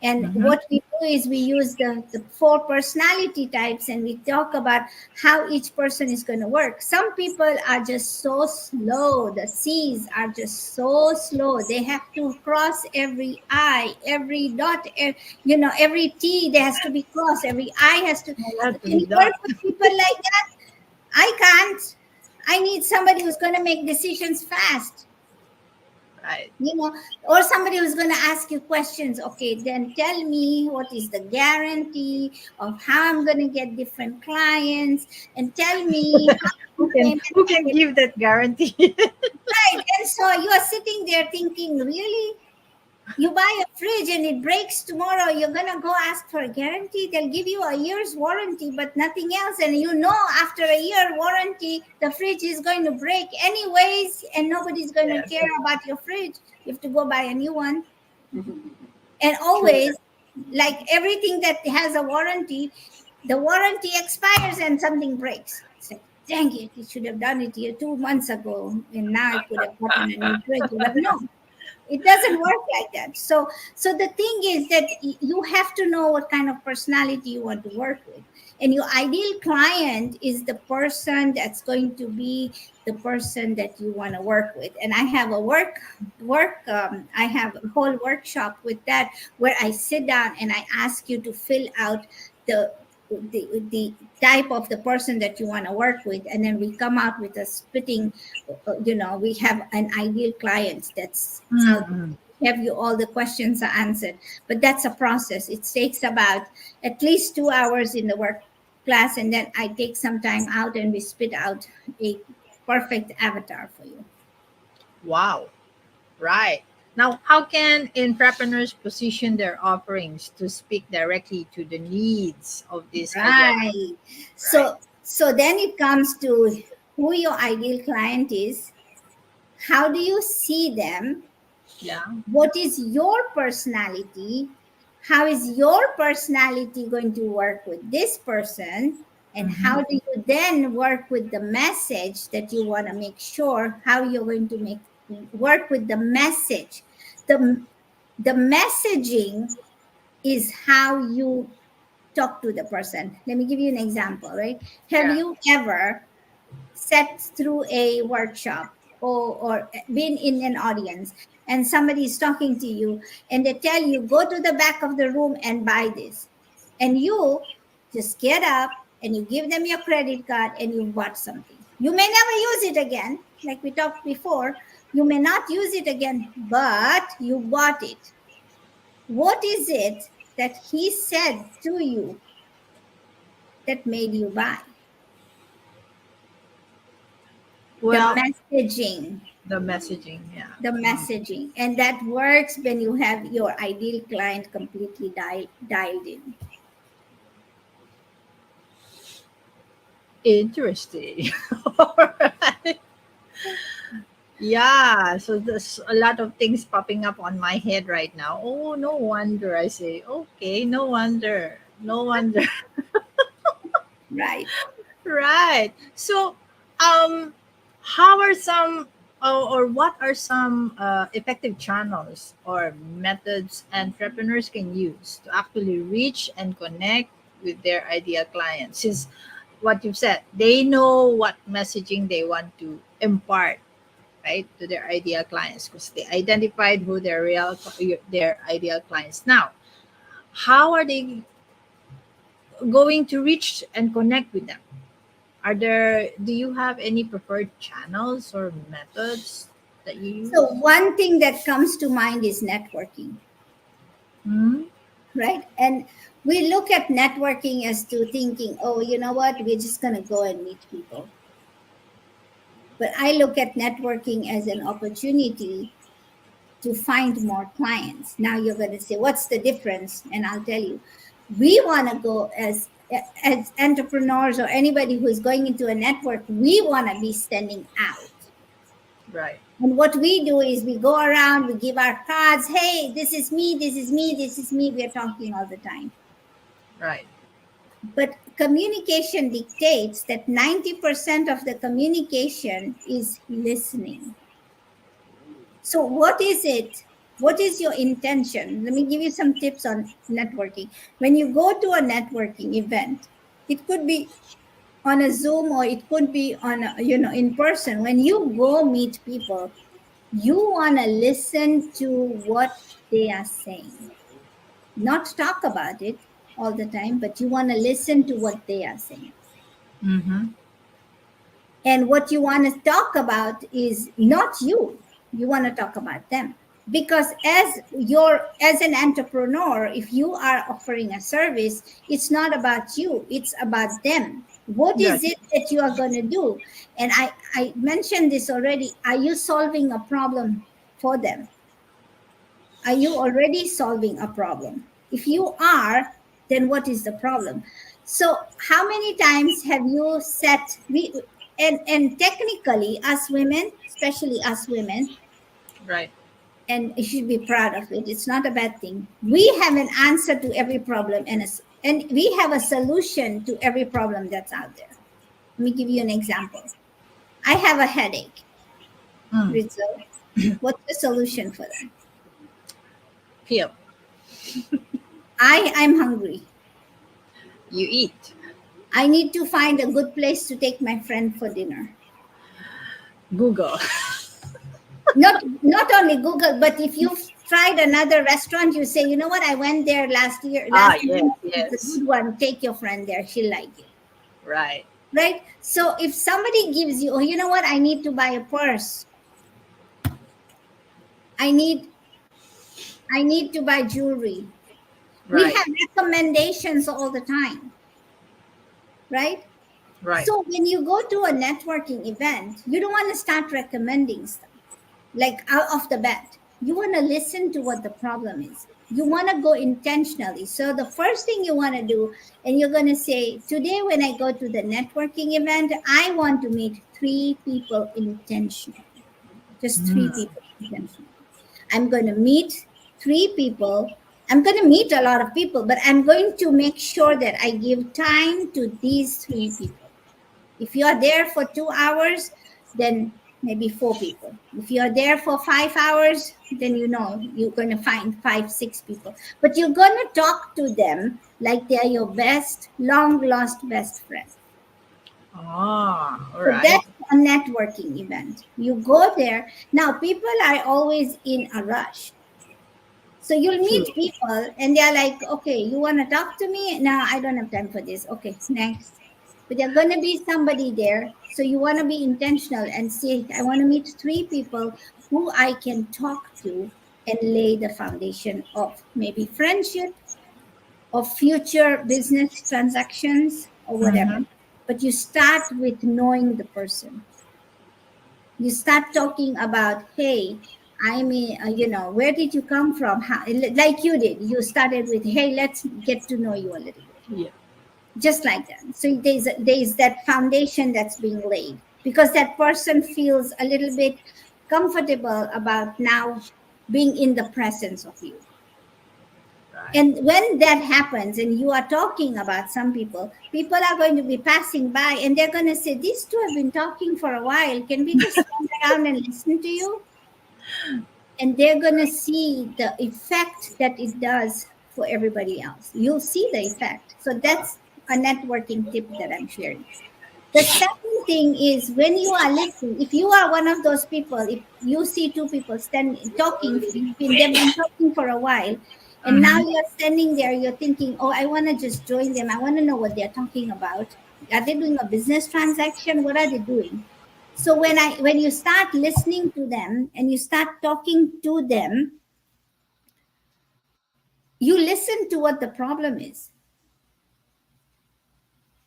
And what we do is we use the 4 personality types and we talk about how each person is going to work. Some people are just so slow. The C's are just so slow. They have to cross every I, every dot, every T there has to be crossed. Every I has to. Can you work with people like that? I can't. I need somebody who's going to make decisions fast. Right. Or somebody who's going to ask you questions. Okay, then tell me what is the guarantee of how I'm going to get different clients, and tell me who can give that guarantee. Right. And so you are sitting there thinking, really? You buy a fridge and it breaks tomorrow, you're going to go ask for a guarantee? They'll give you a year's warranty, but nothing else. And after a year warranty, the fridge is going to break anyways, and nobody's going to care about your fridge. You have to go buy a new one. And always, like everything that has a warranty, the warranty expires and something breaks. It's like, dang it, you should have done it here 2 months ago, and now I could have gotten a new fridge. But no. It doesn't work like that. So the thing is that you have to know what kind of personality you want to work with. And your ideal client is the person that's going to be the person that you want to work with. And I have I have a whole workshop with that where I sit down and I ask you to fill out the type of the person that you want to work with, and then we come out with a splitting, we have an ideal client that's have you all the questions are answered. But that's a process. It takes about at least 2 hours in the work class, and then I take some time out and we spit out a perfect avatar for you. Wow. Right. Now, how can entrepreneurs position their offerings to speak directly to the needs of this audience? Right. So then it comes to who your ideal client is. How do you see them? Yeah. What is your personality? How is your personality going to work with this person? And how do you then work with the message that you want to make sure how you're going to work with the message? The messaging is how you talk to the person. Let me give you an example, right? Have you ever sat through a workshop or been in an audience and somebody is talking to you and they tell you, go to the back of the room and buy this? And you just get up and you give them your credit card and you bought something. You may never use it again, like we talked before. You may not use it again, but you bought it. What is it that he said to you that made you buy? Well, The messaging. the messaging, yeah. The messaging. And that works when you have your ideal client completely dialed in. Interesting. Alright. Yeah, so there's a lot of things popping up on my head right now. Oh, no wonder I say, okay, no wonder. No wonder. Right. Right. So, um, how are some or what are some effective channels or methods entrepreneurs can use to actually reach and connect with their ideal clients? Since what you've said, they know what messaging they want to impart, right, to their ideal clients because they identified who their ideal clients. Now, how are they going to reach and connect with them? Do you have any preferred channels or methods that you So, use? one thing that comes to mind is networking, Hmm. right? And we look at networking as to thinking, oh, you know what, we're just going to go and meet people. But I look at networking as an opportunity to find more clients. Now you're going to say, what's the difference? And I'll tell you, we want to go as entrepreneurs or anybody who is going into a network, we want to be standing out. Right. And what we do is we go around, we give our cards. Hey, this is me, this is me, this is me. We're talking all the time. Right. But communication dictates that 90% of the communication is listening. So, what is it? What is your intention? Let me give you some tips on networking. When you go to a networking event, it could be on a Zoom or it could be on in person. When you go meet people, you want to listen to what they are saying, not talk about it all the time, but you want to listen to what they are saying. Mm-hmm. And what you want to talk about is not you. You want to talk about them. Because as an entrepreneur, if you are offering a service, it's not about you, it's about them. What Yeah. is it that you are going to do? And I mentioned this already. Are you solving a problem for them? Are you already solving a problem? If you are, then what is the problem? So how many times have you set and technically us women, especially us women, Right. and you should be proud of it. It's not a bad thing. We have an answer to every problem and we have a solution to every problem that's out there. Let me give you an example. I have a headache, Mm. Ritzel. What's the solution for that? Feel. I'm hungry. You eat. I need to find a good place to take my friend for dinner. Google. Not only Google, but if you've tried another restaurant, you say, you know what, I went there last year. Ah, Last yes, month, it's a yes. good one. Take your friend there. She'll like it. Right. Right? So if somebody gives you, oh, you know what, I need to buy a purse. I need to buy jewelry. We Right. have recommendations all the time. Right? Right. So when you go to a networking event, you don't want to start recommending stuff like out of the bat. You want to listen to what the problem is. You want to go intentionally. So the first thing you want to do, and you're going to say, today when I go to the networking event, I want to meet 3 people intentionally. Just 3 Mm. people intentionally. I'm going to meet 3 people. I'm going to meet a lot of people, but I'm going to make sure that I give time to these 3 people. If you are there for 2 hours, then maybe 4 people. If you are there for 5 hours, then you're going to find 5, 6 people. But you're going to talk to them like they are your best, long lost best friend. Ah, all So right. that's a networking event. You go there. Now, people are always in a rush. So you'll True. meet people and they're like, okay, you want to talk to me? No, I don't have time for this. Okay, next. but there's going to be somebody there. So you want to be intentional and say, I want to meet 3 people who I can talk to and lay the foundation of maybe friendship or future business transactions or whatever. Mhm. But you start with knowing the person. You start talking about, hey, I mean, where did you come from? How, like you did. You started with, hey, let's get to know you a little bit, Yeah. just like that. So there's that foundation that's being laid because that person feels a little bit comfortable about now being in the presence of you. Right. And when that happens and you are talking about some people, people are going to be passing by and they're going to say, these two have been talking for a while. Can we just stand around and listen to you? And they're going to see the effect that it does for everybody else. You'll see the effect. So that's a networking tip that I'm sharing. The second thing is when you are listening, if you are one of those people, if you see 2 people standing talking, they've been talking for a while, and now Mhm. you're standing there, you're thinking, oh, I want to just join them. I want to know what they're talking about. Are they doing a business transaction? What are they doing? So when you start listening to them and you start talking to them, you listen to what the problem is.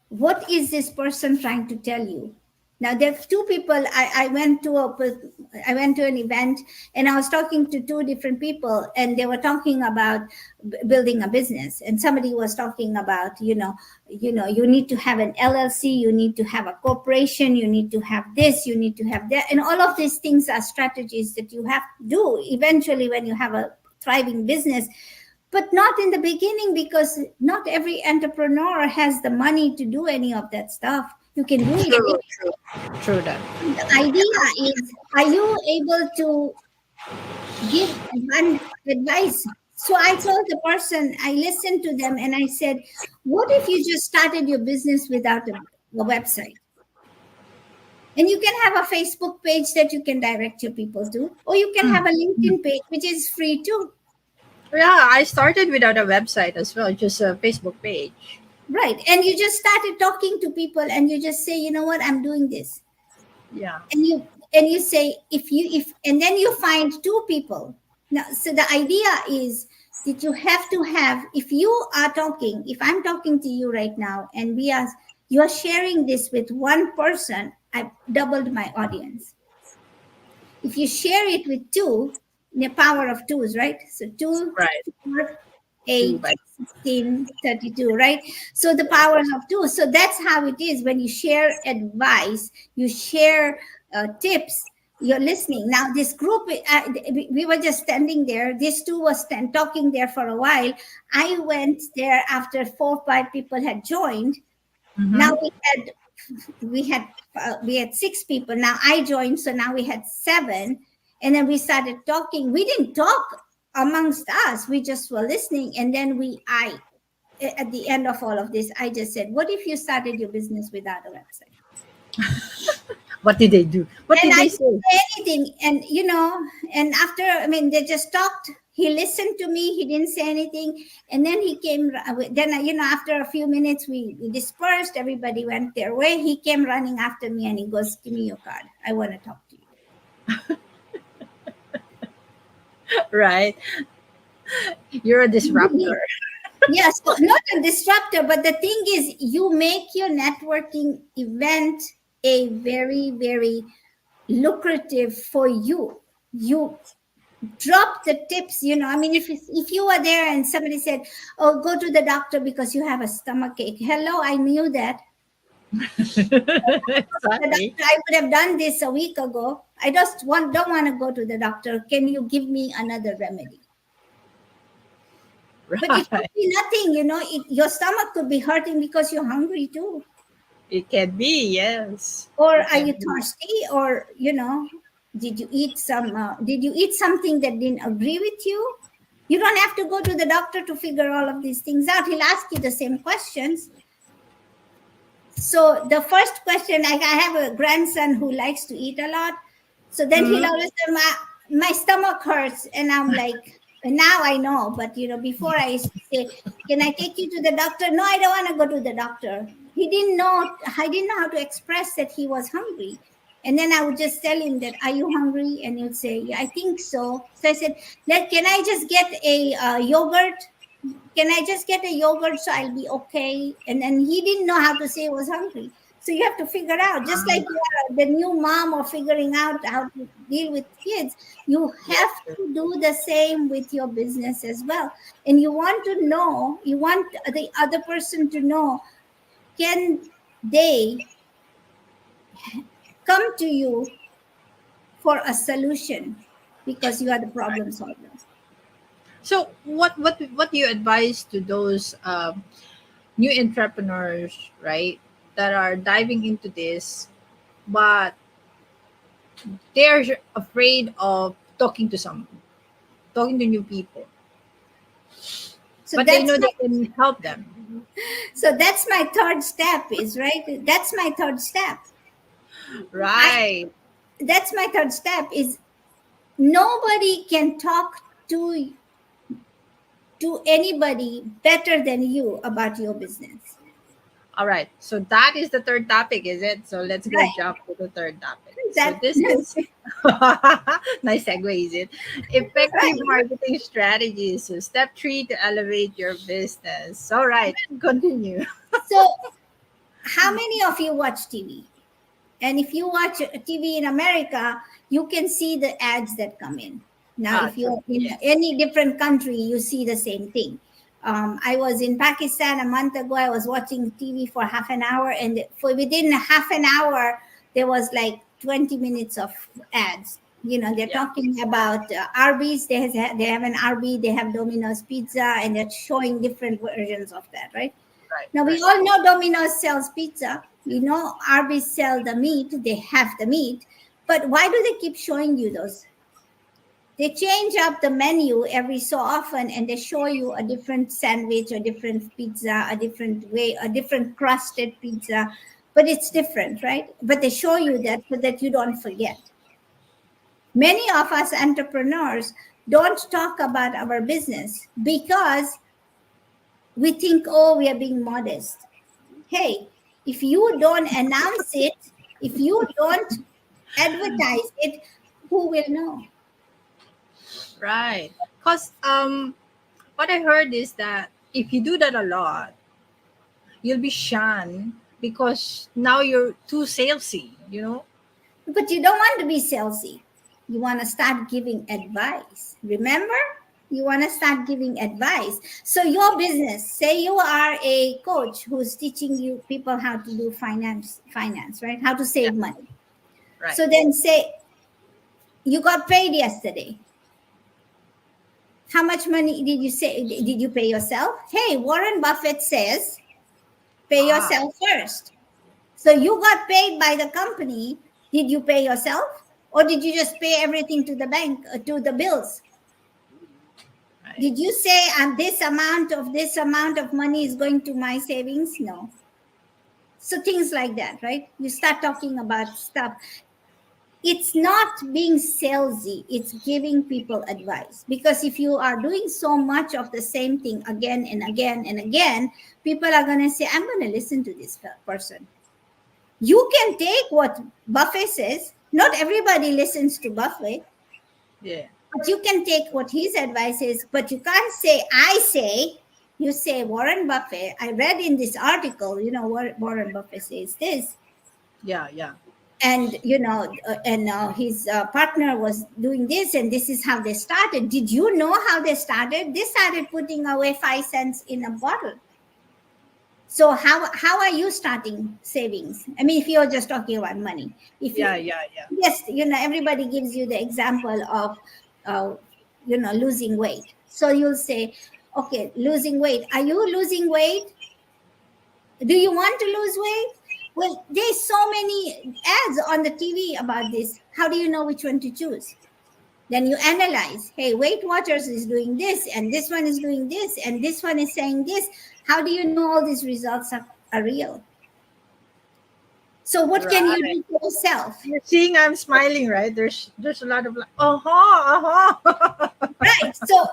What is this person trying to tell you? Now there's 2 people. I went to an event and I was talking to 2 different people and they were talking about building a business, and somebody was talking about you need to have an LLC, you need to have a corporation, you need to have this, you need to have that, and all of these things are strategies that you have to do eventually when you have a thriving business, but not in the beginning because not every entrepreneur has the money to do any of that stuff. You can do it True, later. true, true that. The idea is, are you able to give advice? So I told the person, I listened to them and I said, what if you just started your business without a website? And you can have a Facebook page that you can direct your people to, or you can have a LinkedIn page, which is free too. Yeah, I started without a website as well, just a Facebook page. Right. And you just started talking to people and you just say, you know what, I'm doing this. Yeah. And you say, if and then you find 2 people. Now, so the idea is that you have to have, if you are talking, if I'm talking to you right now and you are sharing this with one person, I've doubled my audience. If you share it with 2, the power of 2s, right? So 2, Right. 4, Two 8, by 16, 32, right? So the powers of 2. So that's how it is when you share advice, you share tips, you're listening. Now, this group, we were just standing there. These 2 were talking there for a while. I went there after 4 or 5 people had joined. Now Mm-hmm. we had 6 people. Now I joined, so now we had 7, and then we started talking. We didn't talk amongst us, we just were listening, and then I at the end of all of this, I just said, what if you started your business without a website? What did they do? What And did I they didn't say? say anything. And after, they just talked. He listened to me. He didn't say anything. And then he came. Then, after a few minutes, we dispersed. Everybody went their way. He came running after me and he goes, give me your card. I want to talk to you. Right. You're a disruptor. Yeah, so not a disruptor, but the thing is, you make your networking event a very, very lucrative for you. You drop the tips. If you were there and somebody said, oh, go to the doctor because you have a stomach ache, hello, I knew that. The Exactly. doctor, I would have done this a week ago. I just don't want to go to the doctor. Can you give me another remedy? But it could Right. be nothing. Your stomach could be hurting because you're hungry too, It can be, yes. or It are can you be. thirsty, or did you eat something that didn't agree with you? You don't have to go to the doctor to figure all of these things out. He'll ask you the same questions. So the first question, like, I have a grandson who likes to eat a lot. So then he'll Mhm. always say, my stomach hurts. And I'm like, now I know. But, before I used to say, can I take you to the doctor? No, I don't want to go to the doctor. he didn't know. I didn't know how to express that he was hungry. And then I would just tell him that, "Are you hungry?" And he'd say, "Yeah, I think so." So I said, Can I just get a yogurt? Can I just get a yogurt so I'll be okay?" And then he didn't know how to say he was hungry. So you have to figure out, just like you are the new mom or figuring out how to deal with kids, you have Yes. to do the same with your business as well. And you want to know, you want the other person to know, can they come to you for a solution because you are the problem solver. So what do you advise to those new entrepreneurs, right, that are diving into this, but they're afraid of talking to new people, So but they that's know my, they can help them. so that's my third step is right. That's my third step. I Right. that's my third step is nobody can talk to anybody better than you about your business. All right. So that is the third topic, is it? So let's go Right. jump to the third topic. So That this is nice segue, is it? Effective right. marketing strategies. So step three to elevate your business. All right. Continue. So how many of you watch TV? And if you watch TV in America, you can see the ads that come in. Now, Ah, if true. you're in Yes. any different country, you see the same thing. I was in Pakistan a month ago. I was watching TV for half an hour, and for within half an hour, there was like 20 minutes of ads. They're Yeah. talking about Arby's. They have an Arby, they have Domino's Pizza, and they're showing different versions of that, right? Right. Now we Right. all know Domino's sells pizza. We know Arby's sell the meat. They have the meat. But why do they keep showing you those? They change up the menu every so often and they show you a different sandwich, a different pizza, a different way, a different crusted pizza. But it's different, right? But they show you that so that you don't forget. Many of us entrepreneurs don't talk about our business because we think, oh, we are being modest. Hey, if you don't announce it, if you don't advertise it, who will know? Right. Because what I heard is that if you do that a lot, you'll be shunned because now you're too salesy, you know? But you don't want to be salesy. You want to start giving advice. Remember? You want to start giving advice. So your business, say you are a coach who's teaching you people how to do finance, right? How to Yeah. save money. Right. So then say you got paid yesterday. How much money did you pay yourself? Hey, Warren Buffett says pay Ah, yourself first. So you got paid by the company. Did you pay yourself? Or did you just pay everything to the bank, to the bills? right. Did you say this amount of money is going to my savings? No. So things like that, right? You start talking about stuff. It's not being salesy, it's giving people advice. Because if you are doing so much of the same thing again and again and again, people are going to say, I'm going to listen to this person. You can take what Buffett says. Not everybody listens to Buffett, Yeah. but you can take what his advice is. But you can't say, I say, you say, Warren Buffett. I read in this article, what Warren Buffett says this. Yeah. Yeah. And, his partner was doing this, and this is how they started. Did you know how they started? They started putting away 5 cents in a bottle. So how are you starting savings? I mean, if you're just talking about money, if Yeah. you Yeah. Yeah. yes, everybody gives you the example of losing weight. So you'll say, okay, losing weight. Are you losing weight? Do you want to lose weight? Well, there's so many ads on the TV about this. How do you know which one to choose? Then you analyze, hey, Weight Watchers is doing this, and this one is doing this, and this one is saying this. How do you know all these results are real? So what can you Right. do for yourself? You're seeing I'm smiling, right? There's a lot of like, uh-huh. Right. So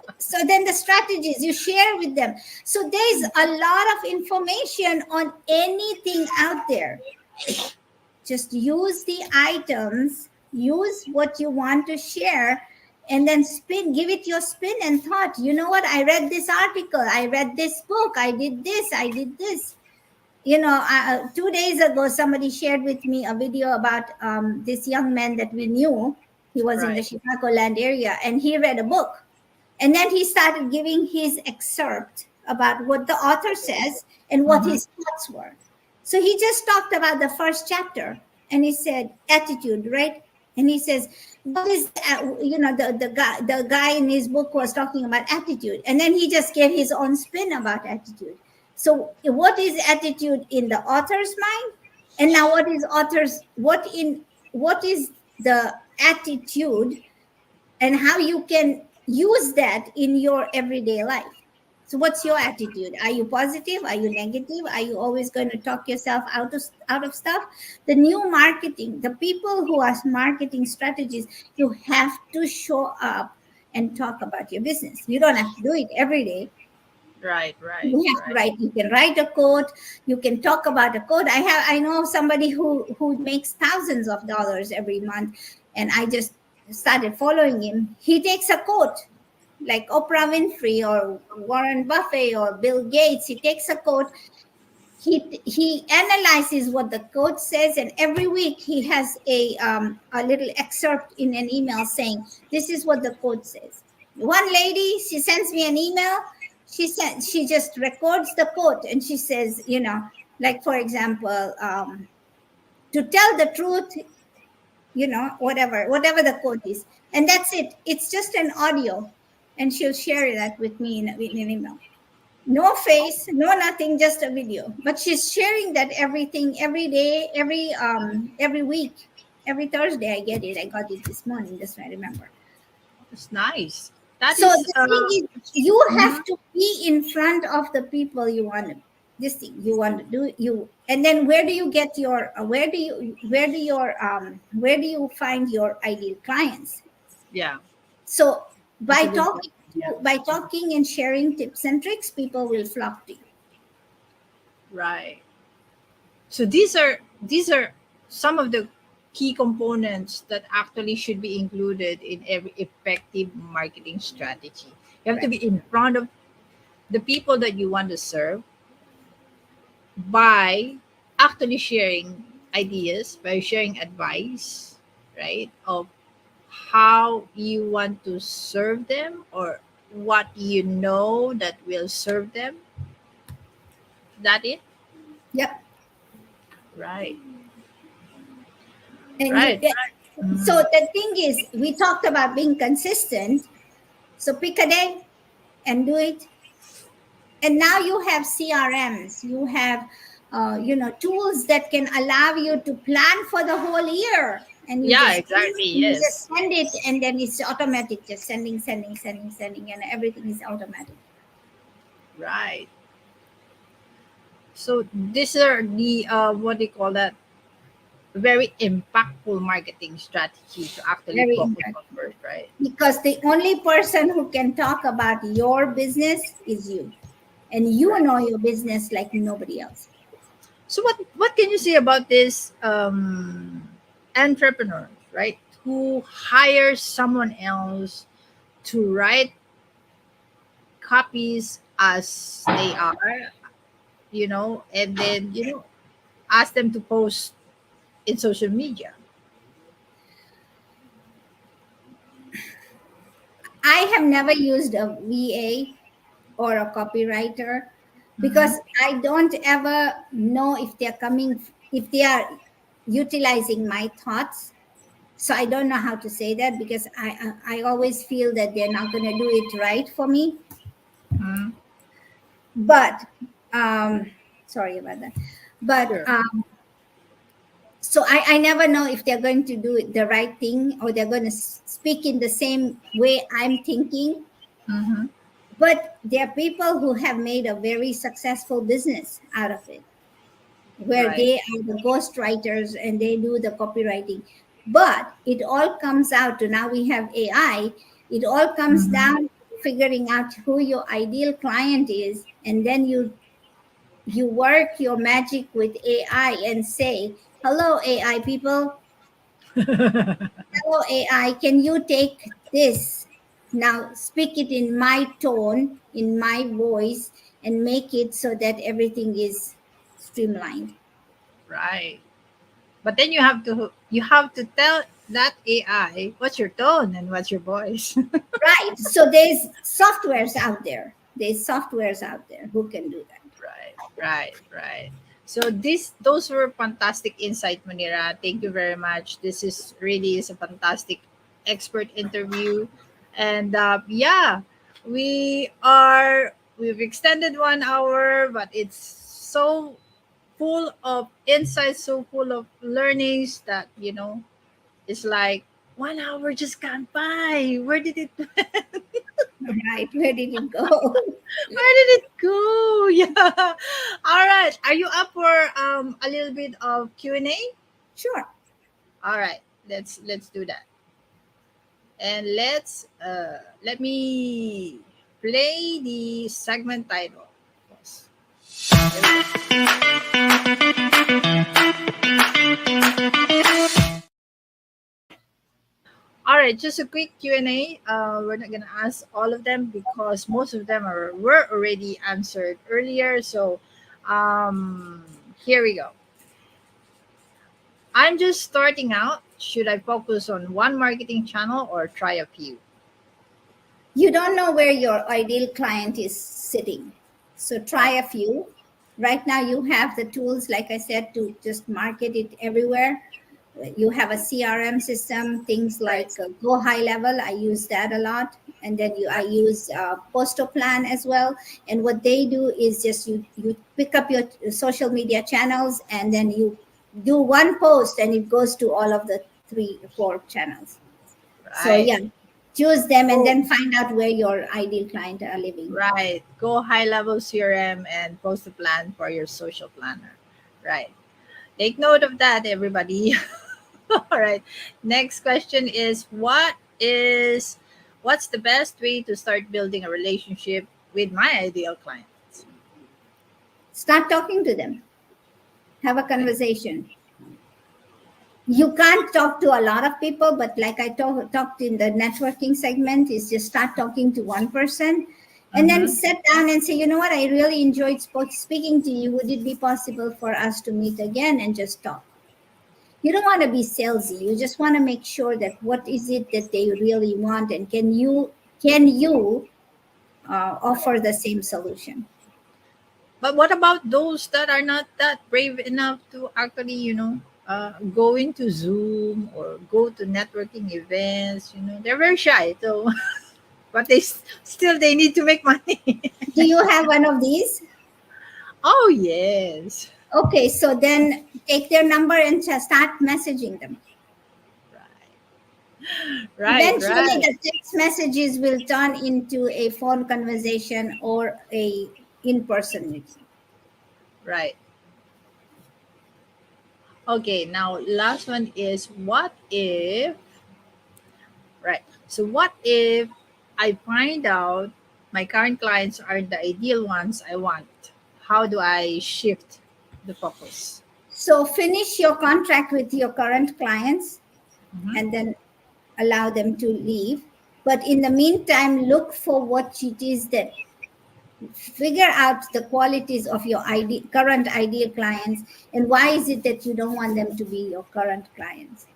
then the strategies you share with them. So there's a lot of information on anything out there. Just use the items, use what you want to share, and then give it your spin and thought. You know what? I read this article, I read this book, I did this, I did this. 2 days ago, somebody shared with me a video about this young man that we knew. He was in the Right. Chicagoland area, and he read a book. And then he started giving his excerpt about what the author says and what Mm-hmm. his thoughts were. So he just talked about the first chapter, and he said attitude, right? And he says, what is the guy in his book was talking about attitude, and then he just gave his own spin about attitude. So what is attitude in the author's mind, and now what is the attitude, and how you can use that in your everyday life. So what's your attitude? Are you positive? Are you negative? Are you always going to talk yourself out of stuff? The new marketing, the people who are marketing strategies, you have to show up and talk about your business. You don't have to do it every day. Right, right, You have to right. write. You can write a quote. You can talk about a quote. I know somebody who makes thousands of dollars every month, and I just started following him. He takes a quote like Oprah Winfrey or Warren Buffett or Bill Gates. He takes a quote. He analyzes what the quote says, and every week he has a little excerpt in an email saying, "This is what the quote says." One lady, she sends me an email. She just records the quote, and she says, like for example, to tell the truth, whatever the quote is, and that's it. It's just an audio, and she'll share that with me in an email. No face, no nothing, just a video. But she's sharing that everything every day, every week, every Thursday. I get it. I got it this morning. Just I remember. It's nice. That So is the thing is, you mhm. have to be in front of the people you want to. This thing you want to do, and then where do you get your where do you find your ideal clients? Yeah. So That's by a good point. talking Yeah. by talking and sharing tips and tricks, people will flock to you. Right. So these are some of the key components that actually should be included in every effective marketing strategy. You have to Right. be in front of the people that you want to serve by actually sharing ideas, by sharing advice, right? Of how you want to serve them or what you know that will serve them. That it? Yep. Right. And Right. so Mhm. the thing is, we talked about being consistent. So pick a day and do it. And now you have CRMs, you have tools that can allow you to plan for the whole year. And you Yeah, just exactly. you just Yes. send it, and then it's automatic, just sending, and everything is automatic. Right. So these are the what do you call that? Very impactful marketing strategy to actually Very focus on impactful. first, right? Because the only person who can talk about your business is you. And you Right. know your business like nobody else. So what can you say about this entrepreneur, right? Who hires someone else to write copies as they are, and then ask them to post in social media. I have never used a VA or a copywriter Mm-hmm. because I don't ever know if they are utilizing my thoughts. So I don't know how to say that because I always feel that they're not going to do it right for me. Mm-hmm. But sorry about that. But Sure. so I never know if they're going to do it the right thing, or they're going to speak in the same way I'm thinking. Mm-hmm. But there are people who have made a very successful business out of it. where Right. they are the ghost writers and they do the copywriting. But it all comes out to, now we have AI, it all comes Mhm. down to figuring out who your ideal client is, and then you work your magic with AI and say, hello AI people, hello AI, can you take this now, speak it in my tone, in my voice, and make it so that everything is streamlined. Right. But then you have to tell that AI what's your tone and what's your voice. Right. So there's softwares out there. There's softwares out there who can do that. Right, right, right. So those were fantastic insight, Munira. Thank you very much. This is really is a fantastic expert interview, and yeah, we've extended 1 hour, but it's so full of insights, so full of learnings that it's like 1 hour just gone by. Where did it Right. Where did it go? Where did it go? Yeah. All right. Are you up for a little bit of Q&A? Sure. All right. Let's do that. And let me play the segment title. Yes. There we go. All right, just a quick Q&A. We're not gonna ask all of them because most of them were already answered earlier. So, um, here we go. I'm just starting out. Should I focus on one marketing channel or try a few? You don't know where your ideal client is sitting. So try Right. a few. Right now, you have the tools, like I said, to just market it everywhere. You have a CRM system, things Right. like Go High Level. I use that a lot. And then I Right. use Posto Plan as well. And what they do is just you pick up your social media channels, and then you do one post and it goes to all of the 3 4 channels. So Right. yeah, choose them and Go then find out where your ideal client are living. right. Go high level CRM and post a plan for your social planner. Right. Take note of that, everybody. All right. Next question is what's the best way to start building a relationship with my ideal clients? Start talking to them. Have a Okay. conversation. You can't talk to a lot of people, but like I talked in the networking segment, is just start talking to one person and then Mm-hmm. sit down and say, you know what, I really enjoyed speaking to you. Would it be possible for us to meet again and just talk? You don't want to be salesy. You just want to make sure that what is it that they really want, and can you offer the same solution. But what about those that are not that brave enough to actually, go into Zoom or go to networking events? They're very shy. So, but still they need to make money. Do you have one of these? Oh yes. Okay, so then take their number and just start messaging them. Right, Eventually, right, the text messages will turn into a phone conversation or a in-person meeting. right. Okay, now last one is what if, right? So what if I find out my current clients aren't the ideal ones I want? How do I shift the focus? So finish your contract with your current clients Mhm. and then allow them to leave. But in the meantime, look for what it is that, figure out the qualities of your current ideal clients, and why is it that you don't want them to be your current clients.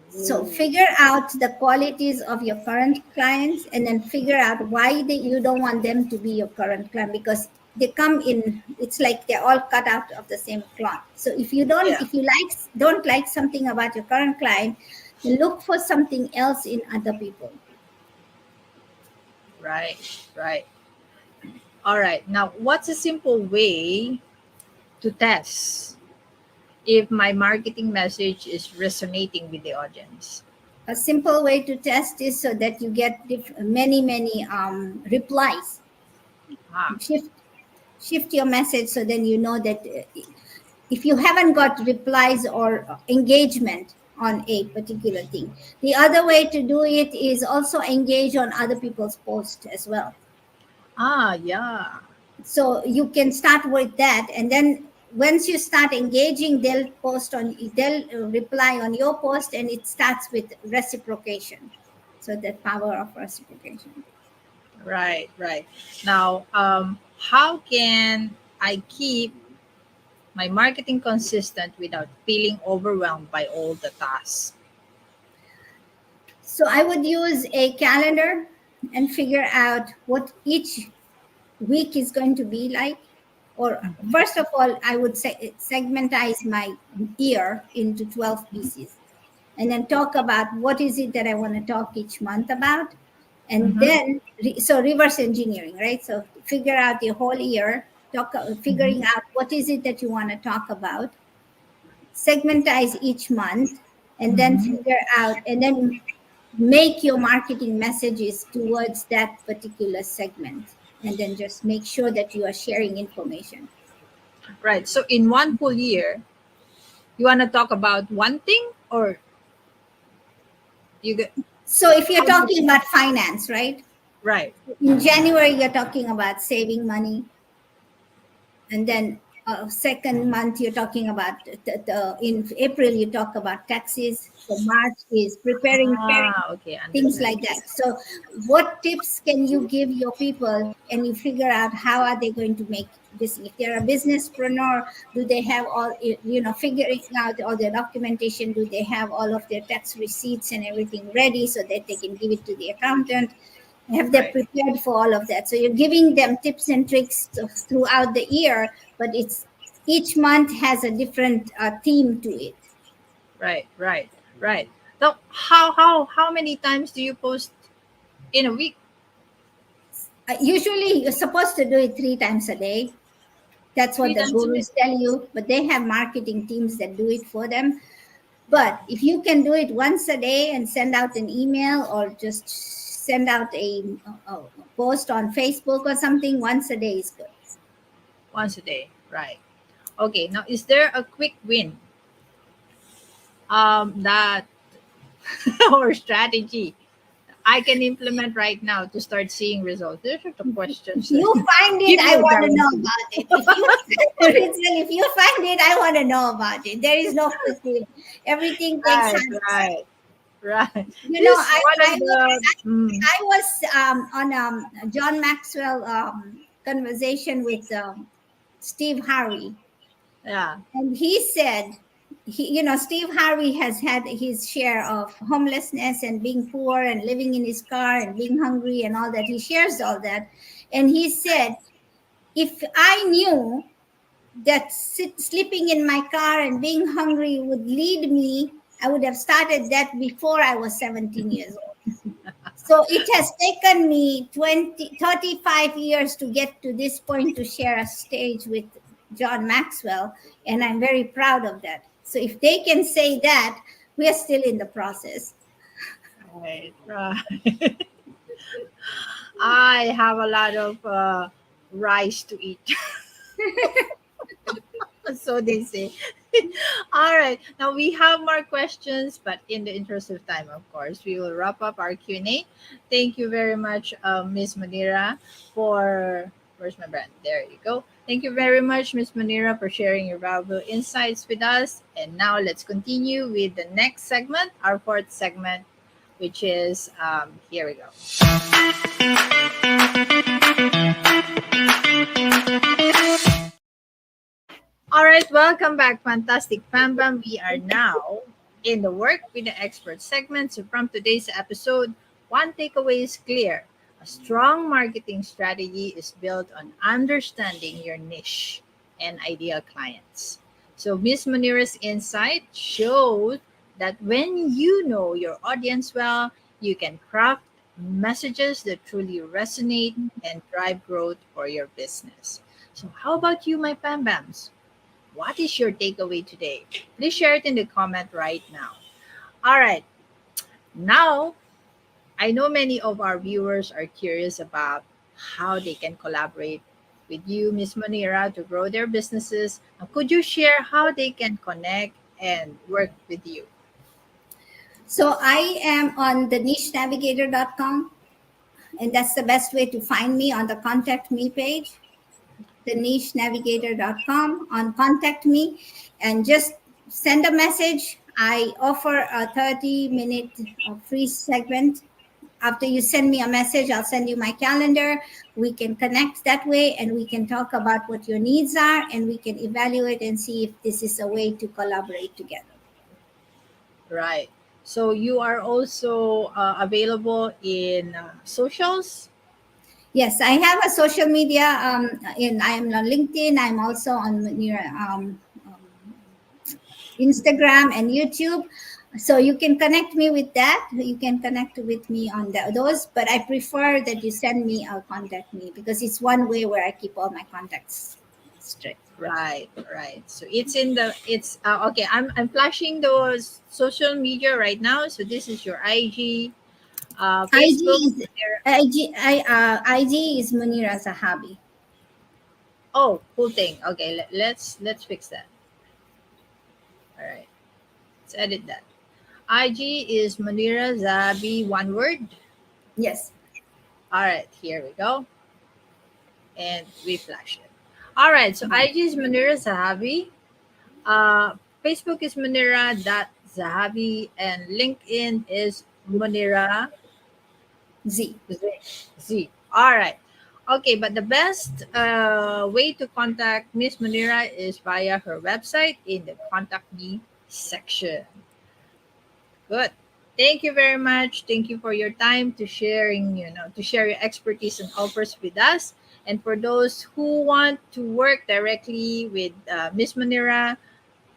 So Ooh, figure out the qualities of your current clients and then figure out why you don't want them to be your current client, because they come in, it's like they're all cut out of the same cloth. So yeah, if you don't like something about your current client, then look for something else in other people. right, right. All right. Now, what's a simple way to test if my marketing message is resonating with the audience? A simple way to test is so that you get many replies. Ah, Shift shift your message so then you know that if you haven't got replies or engagement on a particular thing, the other way to do it is also engage on other people's posts as well. Ah, yeah. So you can start with that, and then once you start engaging, they'll reply on your post, and it starts with reciprocation. So the power of reciprocation. Right, right. Now, how can I keep my marketing consistent without feeling overwhelmed by all the tasks? So I would use a calendar and figure out what each week is going to be like. Or Mhm, first of all, I would say segmentize my year into 12 pieces, and then talk about what is it that I want to talk each month about. And mhm, then so reverse engineering, right? So figure out the whole year, figuring mhm. out what is it that you want to talk about, segmentize each month, and then Mhm. figure out, and then make your marketing messages towards that particular segment, and then just make sure that you are sharing information. Right. So in one full year, you want to talk about one thing, or you get So if you're how do talking about finance, right, right. in January you're talking about saving money, and then second month you're talking about in April you talk about taxes, for March is preparing, Ah, okay, things understand. like that. So what tips can you give your people, and you figure out how are they going to make this? If they're a businesspreneur, do they have all, figuring out all their documentation? Do they have all of their tax receipts and everything ready so that they can give it to the accountant? Have they Right, prepared for all of that? So you're giving them tips and tricks throughout the year, but it's each month has a different theme to it. right, right, right. So how many times do you post in a week? Usually you're supposed to do it 3 times a day. That's what Three the times a day. gurus tell you, but they have marketing teams that do it for them. But if you can do it once a day and send out an email, or just send out a post on Facebook or something, once a day is good. Once a day. Right. Okay. Now, is there a quick win that or strategy I can implement right now to start seeing results? These are the If questions that you find it, give I you a want to know guarantee. about it. If you Ritzel, if you find it, I want to know about it. There is no quick win. Everything takes Right, time. right, right. You know, This is one of the I was on John Maxwell conversation with Steve Harvey, yeah. and he said, Steve Harvey has had his share of homelessness and being poor and living in his car and being hungry and all that. He shares all that, and he said, if I knew that sleeping in my car and being hungry would lead me, I would have started that before I was 17 years old. So it has taken me 35 years to get to this point, to share a stage with John Maxwell, and I'm very proud of that. So if they can say that, we are still in the process. Right, right. I have a lot of rice to eat. So they say. All right. Now we have more questions, but in the interest of time, of course, we will wrap up our Q&A. Thank you very much, Miss Munira, for where's my brand? There you go. Thank you very much, Miss Munira, for sharing your valuable insights with us. And now let's continue with the next segment, our fourth segment, which is here we go. All right, welcome back, Fantastic Fam Bam. We are now in the Work with the Expert segment. So, from today's episode, one takeaway is clear: a strong marketing strategy is built on understanding your niche and ideal clients. So, Miss Manira's insight shows that when you know your audience well, you can craft messages that truly resonate and drive growth for your business. So, how about you, my Fam Bams? What is your takeaway today? Please share it in the comment right now. All right. Now, I know many of our viewers are curious about how they can collaborate with you, Miss Munira, to grow their businesses? Could you share how they can connect and work with you? So I am on the nichennavigator.com, and that's the best way to find me on the contact me page, the nichennavigator.com on contact me, and just send a message. I offer a 30-minute free segment. After you send me a message, I'll send you my calendar. We can connect that way and we can talk about what your needs are and we can evaluate and see if this is a way to collaborate together. Right. So you are also available in socials. Yes, I have a social media. I am on LinkedIn. I'm also on Instagram and YouTube. So you can connect me with that. You can connect with me on those, but I prefer that you send me or contact me because it's one way where I keep all my contacts straight. Right, right. So it's okay. I'm flashing those social media right now. So this is your IG, IG Facebook. is IG is Munira Zahabi. Oh, cool thing. Okay, let's fix that. All right, let's edit that. IG is Munira Zabi, one word. Yes. All right, here we go, and we flash it. All right, so IG is Munira Zahabi. Facebook is Munira.Zahabi, and LinkedIn is Munira Z. Z. All right. Okay, but the best way to contact Miss Munira is via her website in the Contact Me section. Good. Thank you very much. Thank you for your time to sharing, to share your expertise and offers with us. And for those who want to work directly with Miss Munira,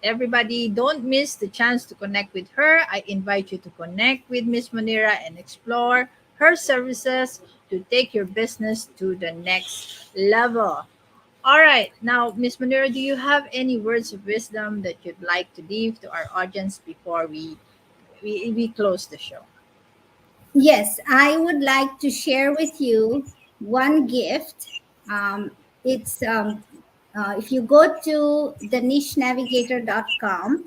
everybody, don't miss the chance to connect with her. I invite you to connect with Miss Munira and explore her services to take your business to the next level. All right. Now, Miss Munira, do you have any words of wisdom that you'd like to leave to our audience before we close the show? Yes, I would like to share with you one gift. It's if you go to the nichennavigator.com,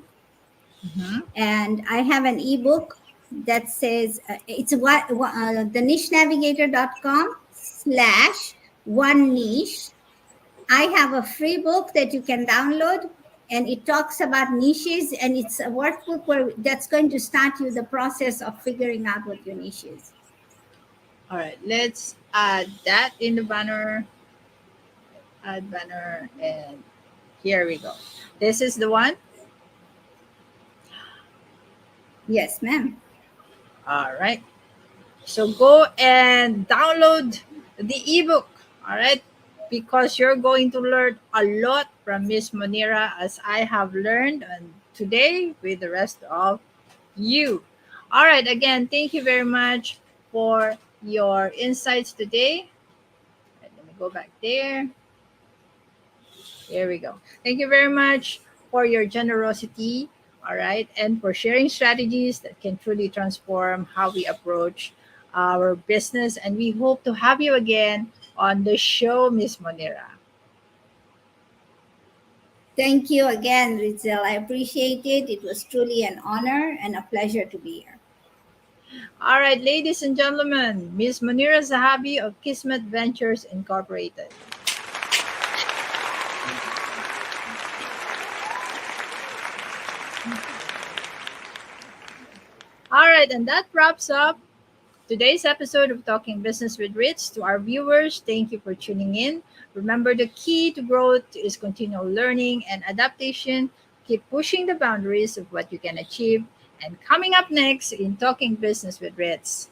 Mm-hmm. and I have an ebook that says it's what the nichennavigator.com/one niche. I have a free book that you can download, and it talks about niches, and it's a workbook where that's going to start you the process of figuring out what your niche is. All right. Let's add that in the banner. Add banner, and here we go. This is the one. Yes, ma'am. All right. So go and download the ebook, all right? Because you're going to learn a lot from Miss Munira as I have learned and today with the rest of you. All right, again, thank you very much for your insights today. All right, let me go back there. Here we go. Thank you very much for your generosity, all right, and for sharing strategies that can truly transform how we approach our business. And we hope to have you again on the show, Miss Monira. Thank you again, Ritzel. I appreciate it. It was truly an honor and a pleasure to be here. All right, ladies and gentlemen, Miss Munira Zahabi of Kismet Ventures Incorporated. All right, and that wraps up today's episode of Talking Business with Ritz. To our viewers, thank you for tuning in. Remember, the key to growth is continual learning and adaptation. Keep pushing the boundaries of what you can achieve. And coming up next in Talking Business with Ritz.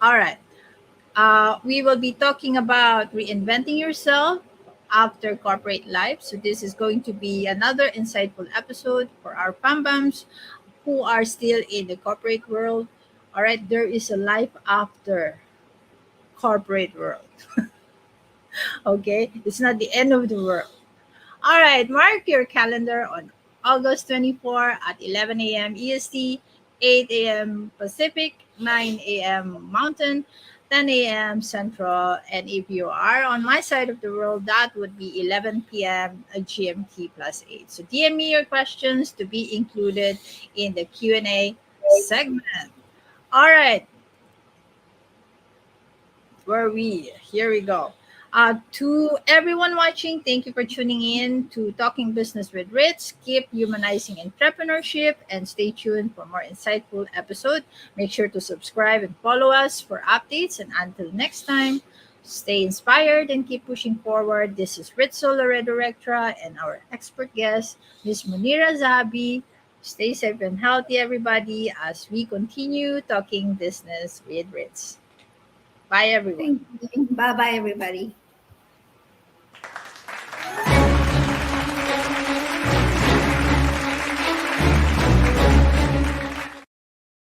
All right. We will be talking about reinventing yourself after corporate life. So, this is going to be another insightful episode for our Pambams who are still in the corporate world. All right, there is a life after corporate world. Okay, it's not the end of the world. All right, mark your calendar on August 24 at 11 a.m. EST, 8 a.m. Pacific, 9 a.m. Mountain. 10 a.m. Central. And if you are on my side of the world, that would be 11 p.m. GMT plus 8. So DM me your questions to be included in the Q&A segment. All right, where we? Here we go. To everyone watching, thank you for tuning in to Talking Business with Ritz. Keep humanizing entrepreneurship and stay tuned for more insightful episode. Make sure to subscribe and follow us for updates. And until next time, stay inspired and keep pushing forward. This is Ritzel Loredo Rectra and our expert guest, Miss Munira Zabi. Stay safe and healthy, everybody, as we continue talking business with Ritz. Bye, everyone. Thank you. Bye bye, everybody.